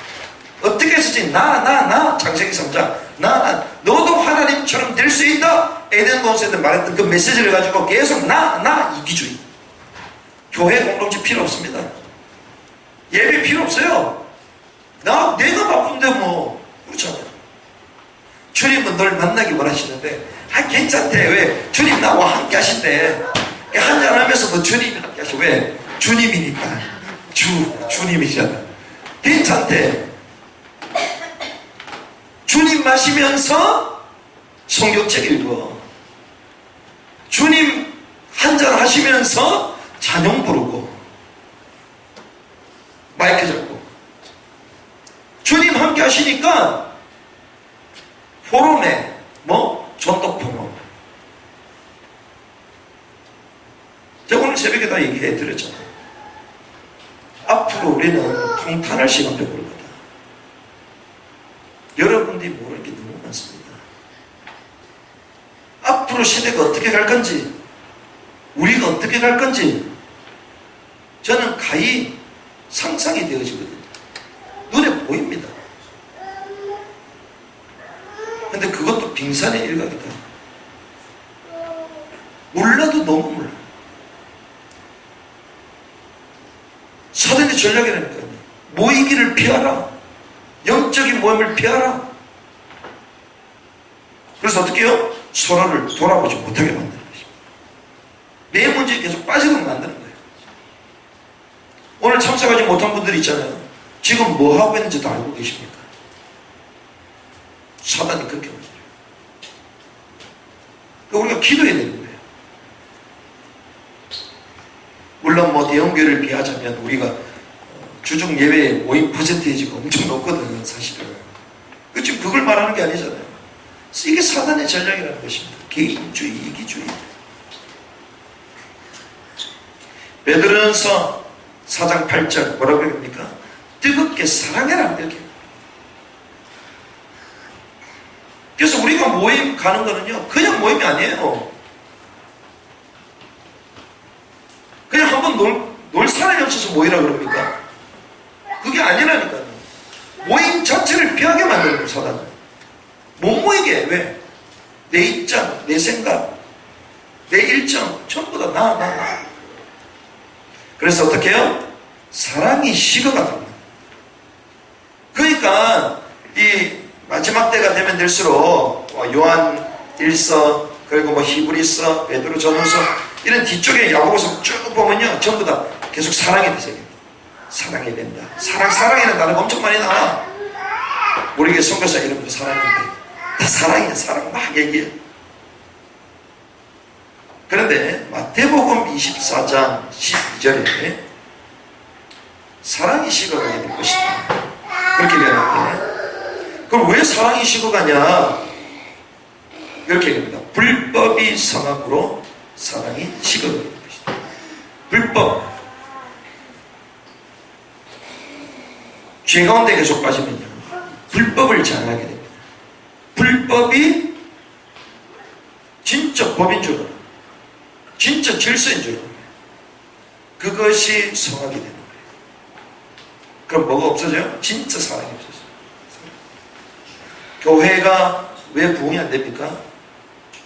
어떻게 했을지 나 창세기 3장 나 너도 하나님처럼 될 수 있다. 에덴 동산에서 말했던 그 메시지를 가지고 계속 나 이기주의. 교회 공동체 필요 없습니다. 예배 필요 없어요. 내가 바쁜데 뭐 그렇잖아요. 주님은 널 만나기 원하시는데 괜찮대. 왜? 주님 나와 함께 하신대. 한잔하면서도 주님이 함께 하시고. 왜? 주님이니까. 주님이잖아. 괜찮대. 주님 마시면서 성경책 읽어. 주님 한잔 하시면서 찬양 부르고 마이크 잡고 주님 함께 하시니까 포럼에 전도 포럼. 제가 오늘 새벽에 다 얘기해 드렸잖아요. 앞으로 우리는 통탄할 시간이 올 거다. 여러분들이 모르는 게 너무 많습니다. 앞으로 시대가 어떻게 갈 건지, 우리가 어떻게 갈 건지 저는 가히 상상이 되어지거든요. 눈에 보입니다. 근데 그것도 빙산의 일각이다. 몰라도 너무 몰라. 사단의 전략이라니까요. 모이기를 피하라. 영적인 모임을 피하라. 그래서 어떻게 해요? 서로를 돌아보지 못하게 만드는 것입니다. 내 문제에 계속 빠지도록 만드는 거예요. 오늘 참석하지 못한 분들이 있잖아요. 지금 뭐 하고 있는지도 알고 계십니까? 사단이 그렇게 만들어요. 그러니까 우리가 기도해야 되는 거예요. 물론 대형교회를 비하자면 우리가 주중 예배 모임 퍼센테이지가 엄청 높거든요, 사실은. 지금 그걸 말하는 게 아니잖아요. 이게 사단의 전략이라는 것입니다. 개인주의, 이기주의. 베드로전서 4장 8절 뭐라고 합니까? 뜨겁게 사랑해라 이렇게. 그래서 우리가 모임 가는 거는요, 그냥 모임이 아니에요. 그냥 한번 놀 사람이 없어서 모이라 그럽니까? 그게 아니라니까요. 모임 자체를 피하게 만드는 거예요, 사단은. 못 모이게. 왜? 내 입장, 내 생각, 내 일정 전부 다 나. 그래서 어떻게 해요? 사랑이 식어가는. 그러니까 이 마지막 때가 되면 될수록 요한 1서 그리고 히브리서, 베드로전서 이런 뒤쪽에 야고보서 쭉 보면요, 전부 다 계속 사랑에 대해서 얘기합니다. 사랑해야 된다. 사랑이라는 단어가 엄청 많이 나와. 우리에게 선교사 이름도 사랑인데 다 사랑이야. 사랑 막 얘기해. 그런데 마태복음 24장 12절에 사랑이 식어가게 될 것이다. 그렇게 얘기하는데, 그럼 왜 사랑이 식어가냐? 이렇게 얘기합니다. 불법이 성악으로 사랑이 식어가게 될 것이다. 불법. 죄 가운데 계속 빠지면요, 불법을 자랑하게 됩니다. 불법이 진짜 법인 줄 알아요. 진짜 질서인 줄 알아요. 그것이 성악이 되는 거예요. 그럼 뭐가 없어져요? 진짜 사랑이 없어져요. 교회가 왜 부흥이 안 됩니까?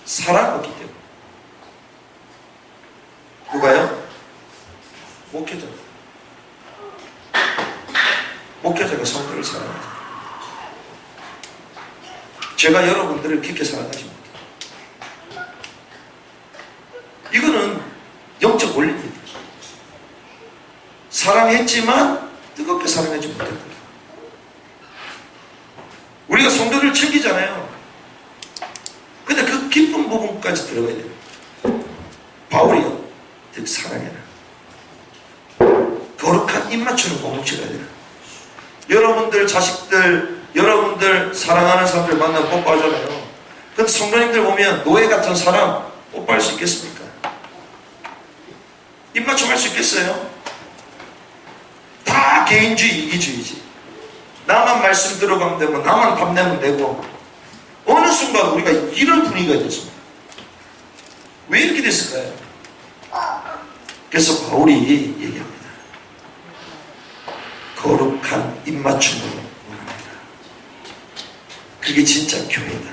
사랑 없기 때문에. 누가요? 목회자. 목회자가 성도를 사랑하죠. 제가 여러분들을 깊게 사랑하지 못해요. 이거는 영적 원리입니다. 사랑했지만 뜨겁게 사랑하지 못했다. 우리가 성도를 챙기잖아요. 근데 그 깊은 부분까지 들어가야 돼요. 바울이요, 즉 사랑해라. 거룩한 입맞추는 공동체가 되라. 여러분들 자식들, 여러분들 사랑하는 사람들 만나면 뽀뽀하잖아요. 근데 성도님들 보면 노예 같은 사람 뽀뽀할 수 있겠습니까? 입맞춤 할 수 있겠어요? 다 개인주의, 이기주의지. 나만 말씀 들어가면 되고, 나만 답 내면 되고. 어느 순간 우리가 이런 분위기가 됐습니다. 왜 이렇게 됐을까요? 그래서 바울이 얘기합니다. 거룩한 입맞춤으로 원합니다. 그게 진짜 교회다.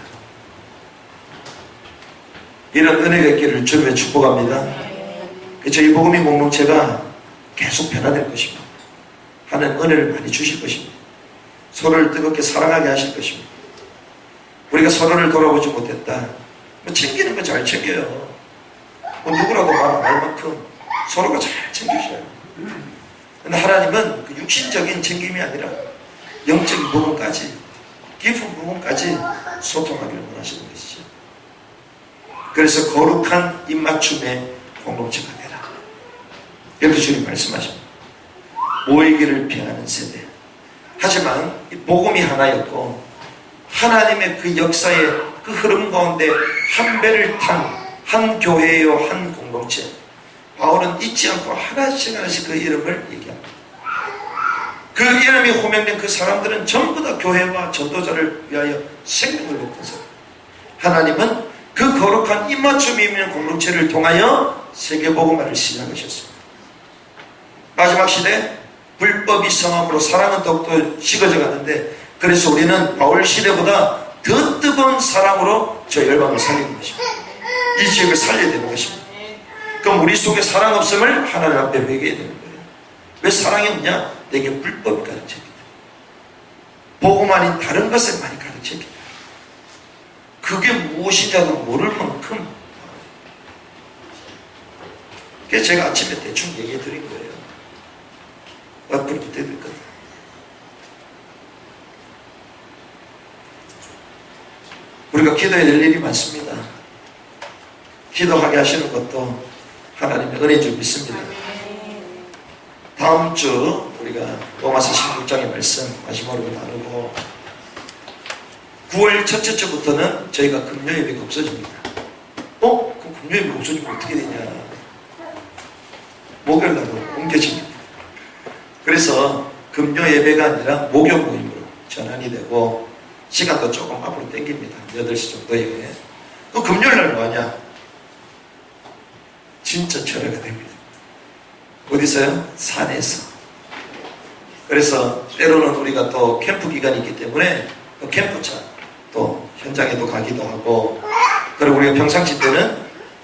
이런 은혜가 있기를 주님의 축복합니다. 저희 복음인 공동체가 계속 변화될 것입니다. 하나님 은혜를 많이 주실 것입니다. 서로를 뜨겁게 사랑하게 하실 것입니다. 우리가 서로를 돌아보지 못했다. 챙기는 거 잘 챙겨요. 누구라도 말 안 할 만큼 서로가 잘 챙겨줘요. 근데 하나님은 그 육신적인 챙김이 아니라 영적인 부분까지, 깊은 부분까지 소통하기를 원하시는 것이죠. 그래서 거룩한 입맞춤의 공동체가 되라. 이렇게 주님 말씀하십니다. 모이기를 피하는 세대. 하지만 이 복음이 하나였고 하나님의 그 역사의 그 흐름 가운데 한 배를 탄 한 교회요 한 공동체. 바울은 잊지 않고 하나씩 하나씩 그 이름을 얘기합니다. 그 이름이 호명된 그 사람들은 전부 다 교회와 전도자를 위하여 생명을 냈던 사람. 하나님은 그 거룩한 입맞춤이 있는 공동체를 통하여 세계복음화를 시작하셨습니다. 마지막 시대 불법이 성함으로 사랑은 더욱더 식어져 가는데, 그래서 우리는 바울 시대보다 더 뜨거운 사랑으로 저 열방을 살리는 것입니다. 이 지역을 살려야 되는 것입니다. 그럼 우리 속에 사랑 없음을 하나님 앞에 회개해야 되는 거예요. 왜 사랑이 없냐? 내게 불법이 가르쳐입니다. 복음 아닌 다른 것을 많이 가르쳐입니다. 그게 무엇인지도 모를 만큼. 그래서 제가 아침에 대충 얘기해 드린 거예요. 앞으로 그때 될 거다. 우리가 기도해야 될 일이 많습니다. 기도하게 하시는 것도 하나님의 은혜인 줄 믿습니다. 다음 주 우리가 로마서 16장의 말씀 마지막으로 나누고 9월 첫째 주부터는 저희가 금요 예배가 없어집니다. 그럼 금요 예배가 없어지면 어떻게 되냐? 목요일날로 옮겨집니다. 그래서 금요 예배가 아니라 목요 모임으로 전환이 되고 시간도 조금 앞으로 당깁니다. 8시 정도에. 그 금요일날 뭐하냐? 진짜 철회가 됩니다. 어디서요? 산에서. 그래서 때로는 우리가 또 캠프 기간이 있기 때문에 또 캠프차 또 현장에도 가기도 하고, 그리고 우리가 평상시 때는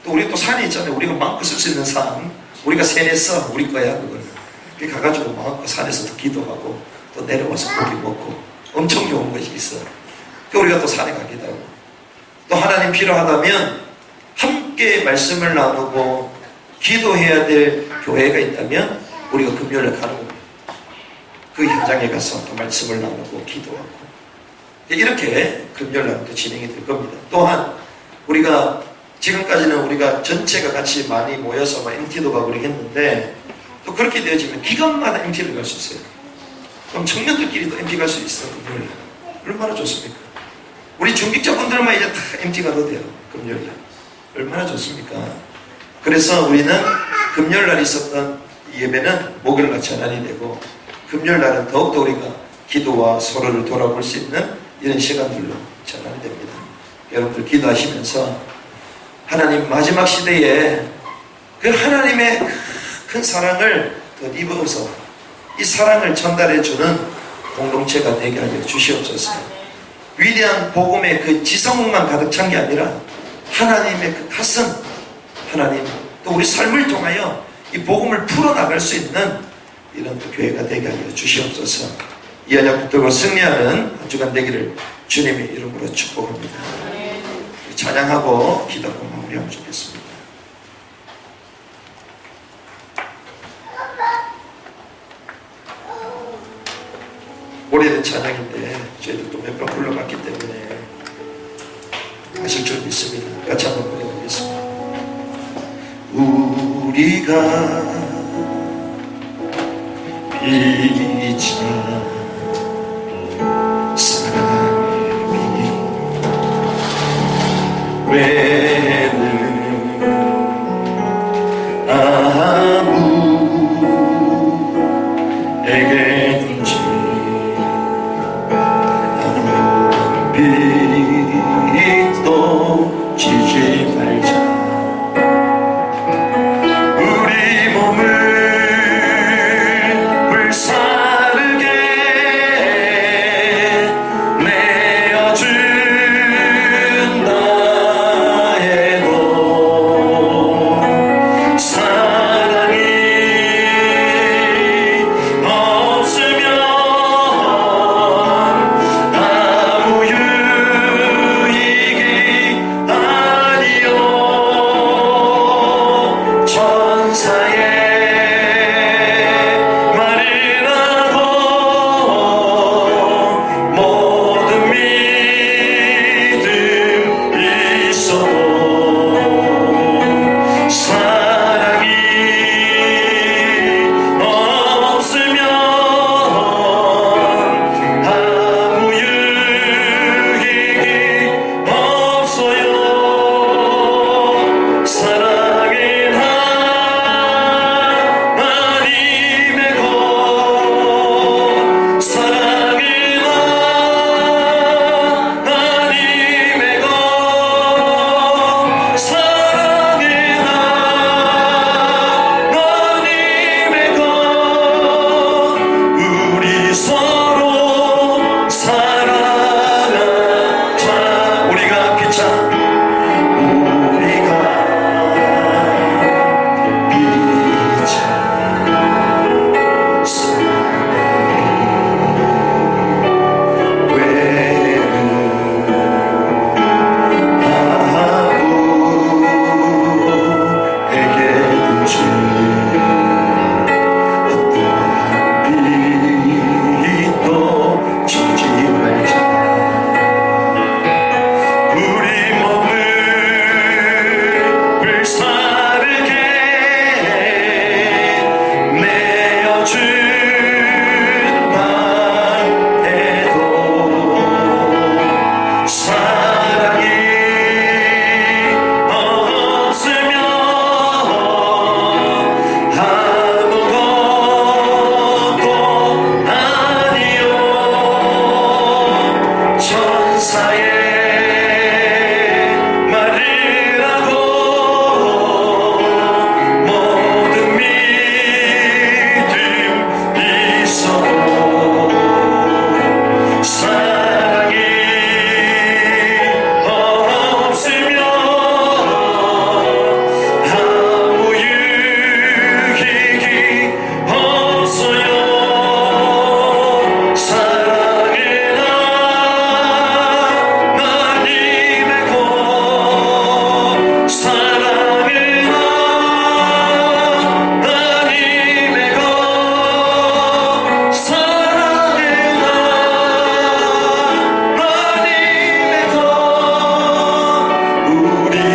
또 우리 또 산이 있잖아요. 우리가 마음껏 쓸 수 있는 산, 우리가 세냈어. 우리 거야 그걸. 가가지고 마음껏 산에서도 기도하고 또 내려와서 고기 먹고 엄청 좋은 것이 있어. 우리가 또 산에 가기도 하고, 또 하나님 필요하다면 함께 말씀을 나누고 기도해야 될 교회가 있다면 우리가 금요일에 가는 겁니다. 그 현장에 가서 또 말씀을 나누고 기도하고, 이렇게 금요일날 또 진행이 될 겁니다. 또한 우리가 지금까지는 우리가 전체가 같이 많이 모여서 MT도 가고 했는데, 또 그렇게 되어지면 기간마다 MT를 갈 수 있어요. 그럼 청년들끼리도 MT 갈 수 있어요. 금요일날 얼마나 좋습니까? 우리 중직자분들만 이제 다 MT 가도 돼요. 금요일날 얼마나 좋습니까? 그래서 우리는 금요일날 있었던 예배는 목요일날 전환이 되고, 금요일날은 더욱더 우리가 기도와 서로를 돌아볼 수 있는 이런 시간들로 전환이 됩니다. 여러분들 기도하시면서 하나님 마지막 시대에 그 하나님의 큰 사랑을 더 입어서 이 사랑을 전달해주는 공동체가 되게 하여 주시옵소서. 위대한 복음의 그 지성만 가득 찬 게 아니라 하나님의 그 가슴, 하나님 또 우리 삶을 통하여 이 복음을 풀어나갈 수 있는 이런 또 교회가 되게 하여 주시옵소서. 이 언약 붙들고 승리하는 한 주간 되기를 주님의 이름으로 축복합니다. 찬양하고 기도하고 마무리하면 좋겠습니다. 오래된 찬양인데 저희들도 몇 번 불러봤기 때문에 하실 줄 믿습니다. 같이 한번 불러보겠습니다. 우리가 비찬 사랑의 빛 외는 아무에게든지 아무런 빛도 지지 말자. 내어준 나의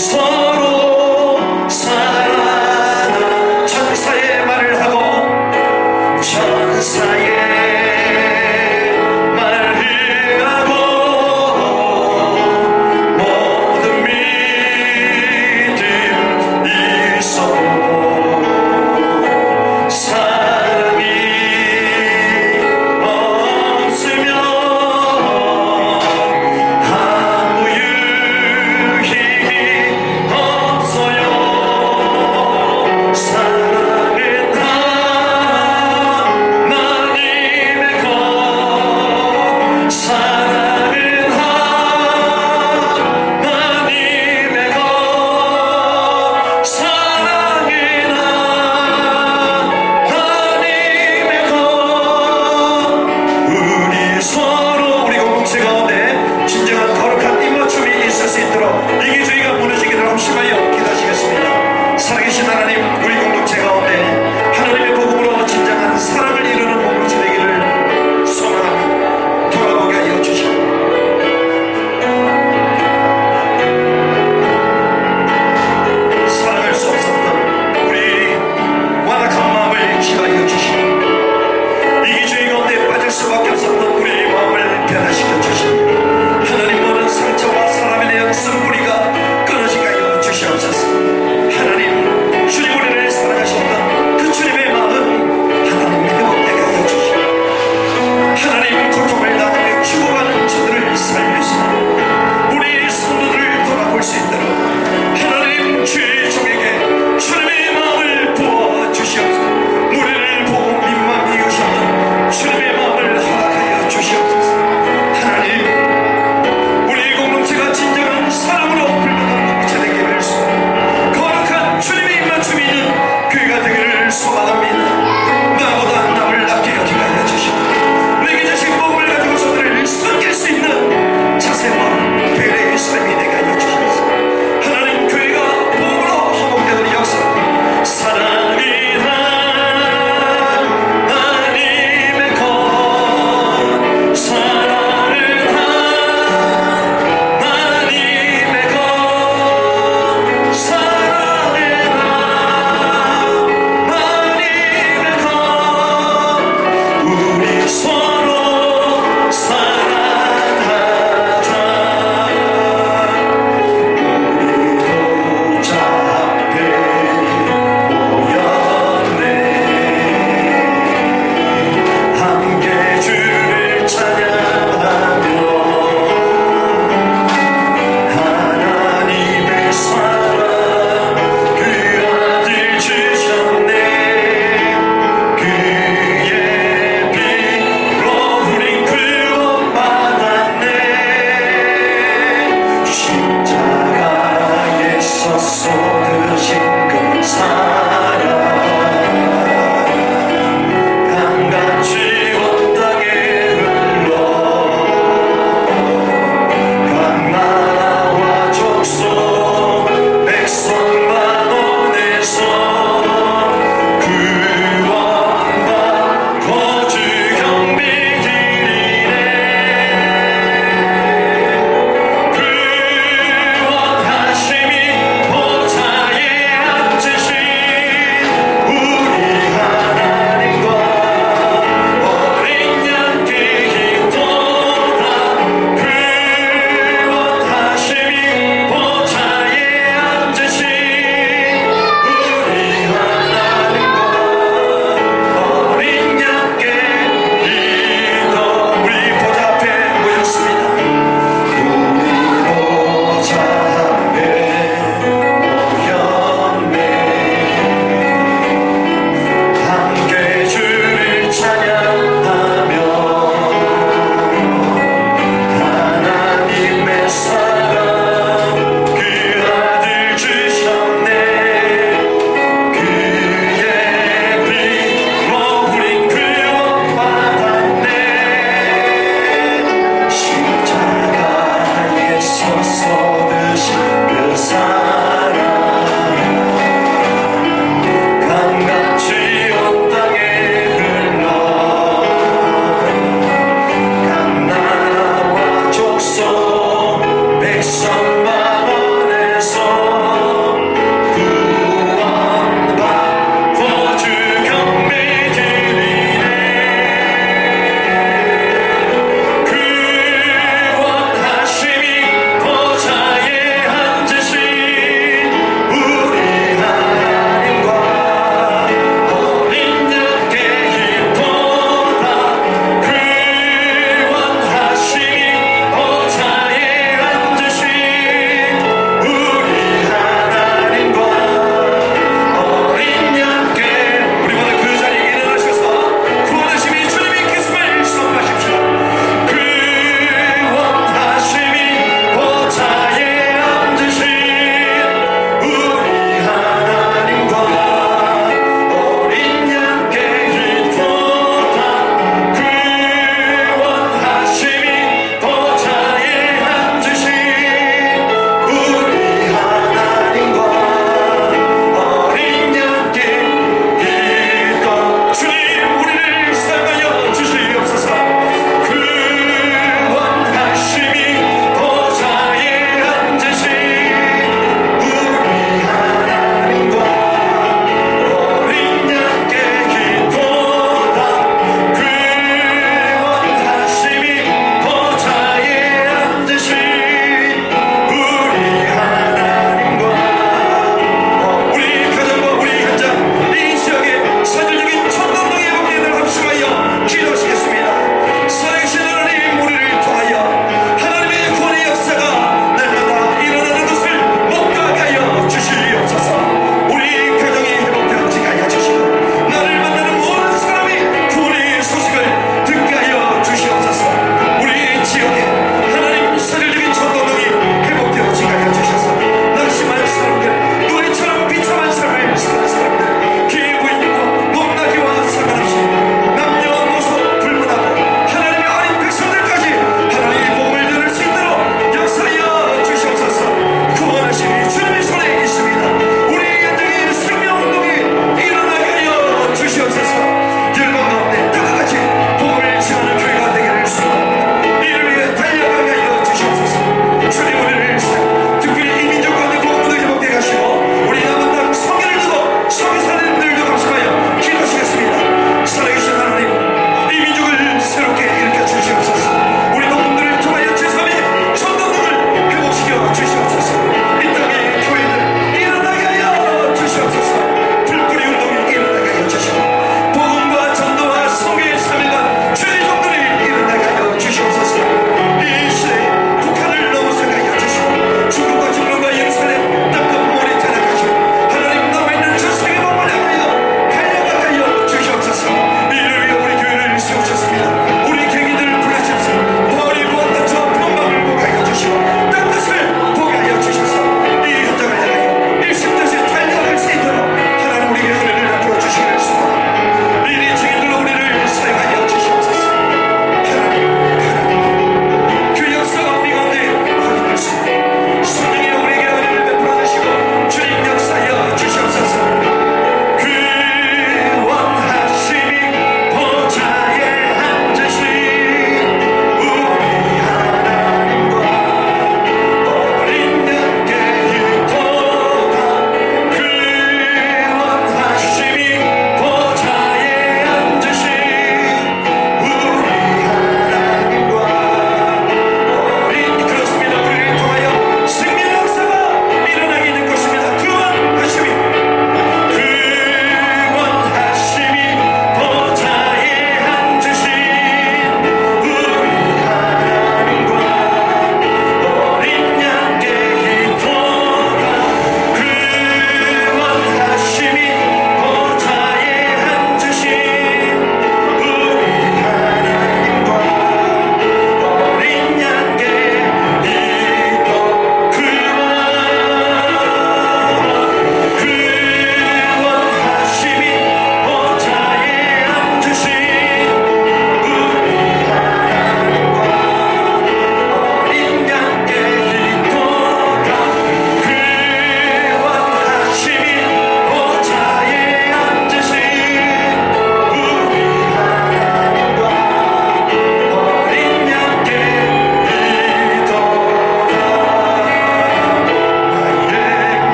서로 사랑하라. 천사의 말을 하고 천사의 말을 하고 모든 믿음 있어도 사랑이 없으면 아무 유익이 없다.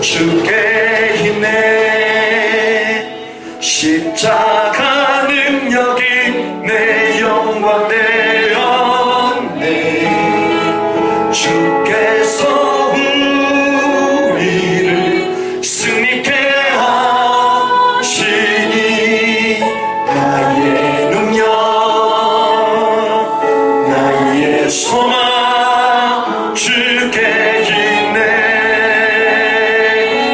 주께 있네. 십자가 능력이 내 영광 되었네. 주께서 우리를 승리케 하시니 나의 능력 나의 소망 주께 있네.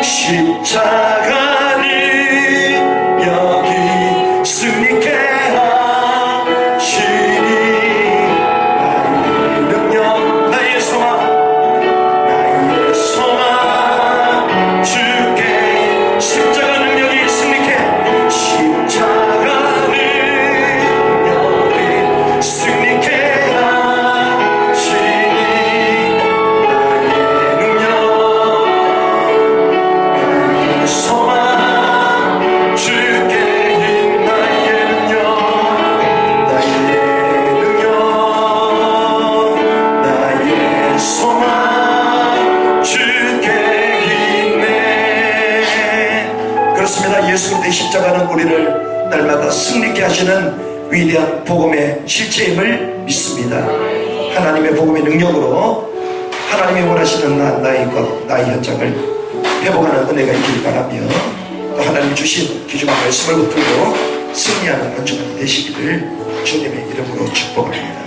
십자가 능력이 승리케 하시니 나의 능력 나의 소망 주께 십자가 능력이 승리케 십자가 능력이 승리케 하시니 나의 능력 나의 소망 주께 있 나의 능력 나의 능력 나의 소망 주께 있네. 그렇습니다. 예수 그리스도의 십자가는 우리를 날마다 승리케 하시는 위대한 복음의 실체임을 믿습니다. 하나님의 복음의 능력으로 하나님이 원하시는 나의 현장을 회복하는 은혜가 있길 바라며 또 하나님이 주신 귀중한 말씀을 붙들고 승리하는 한 주간이 되시기를 주님의 이름으로 축복합니다.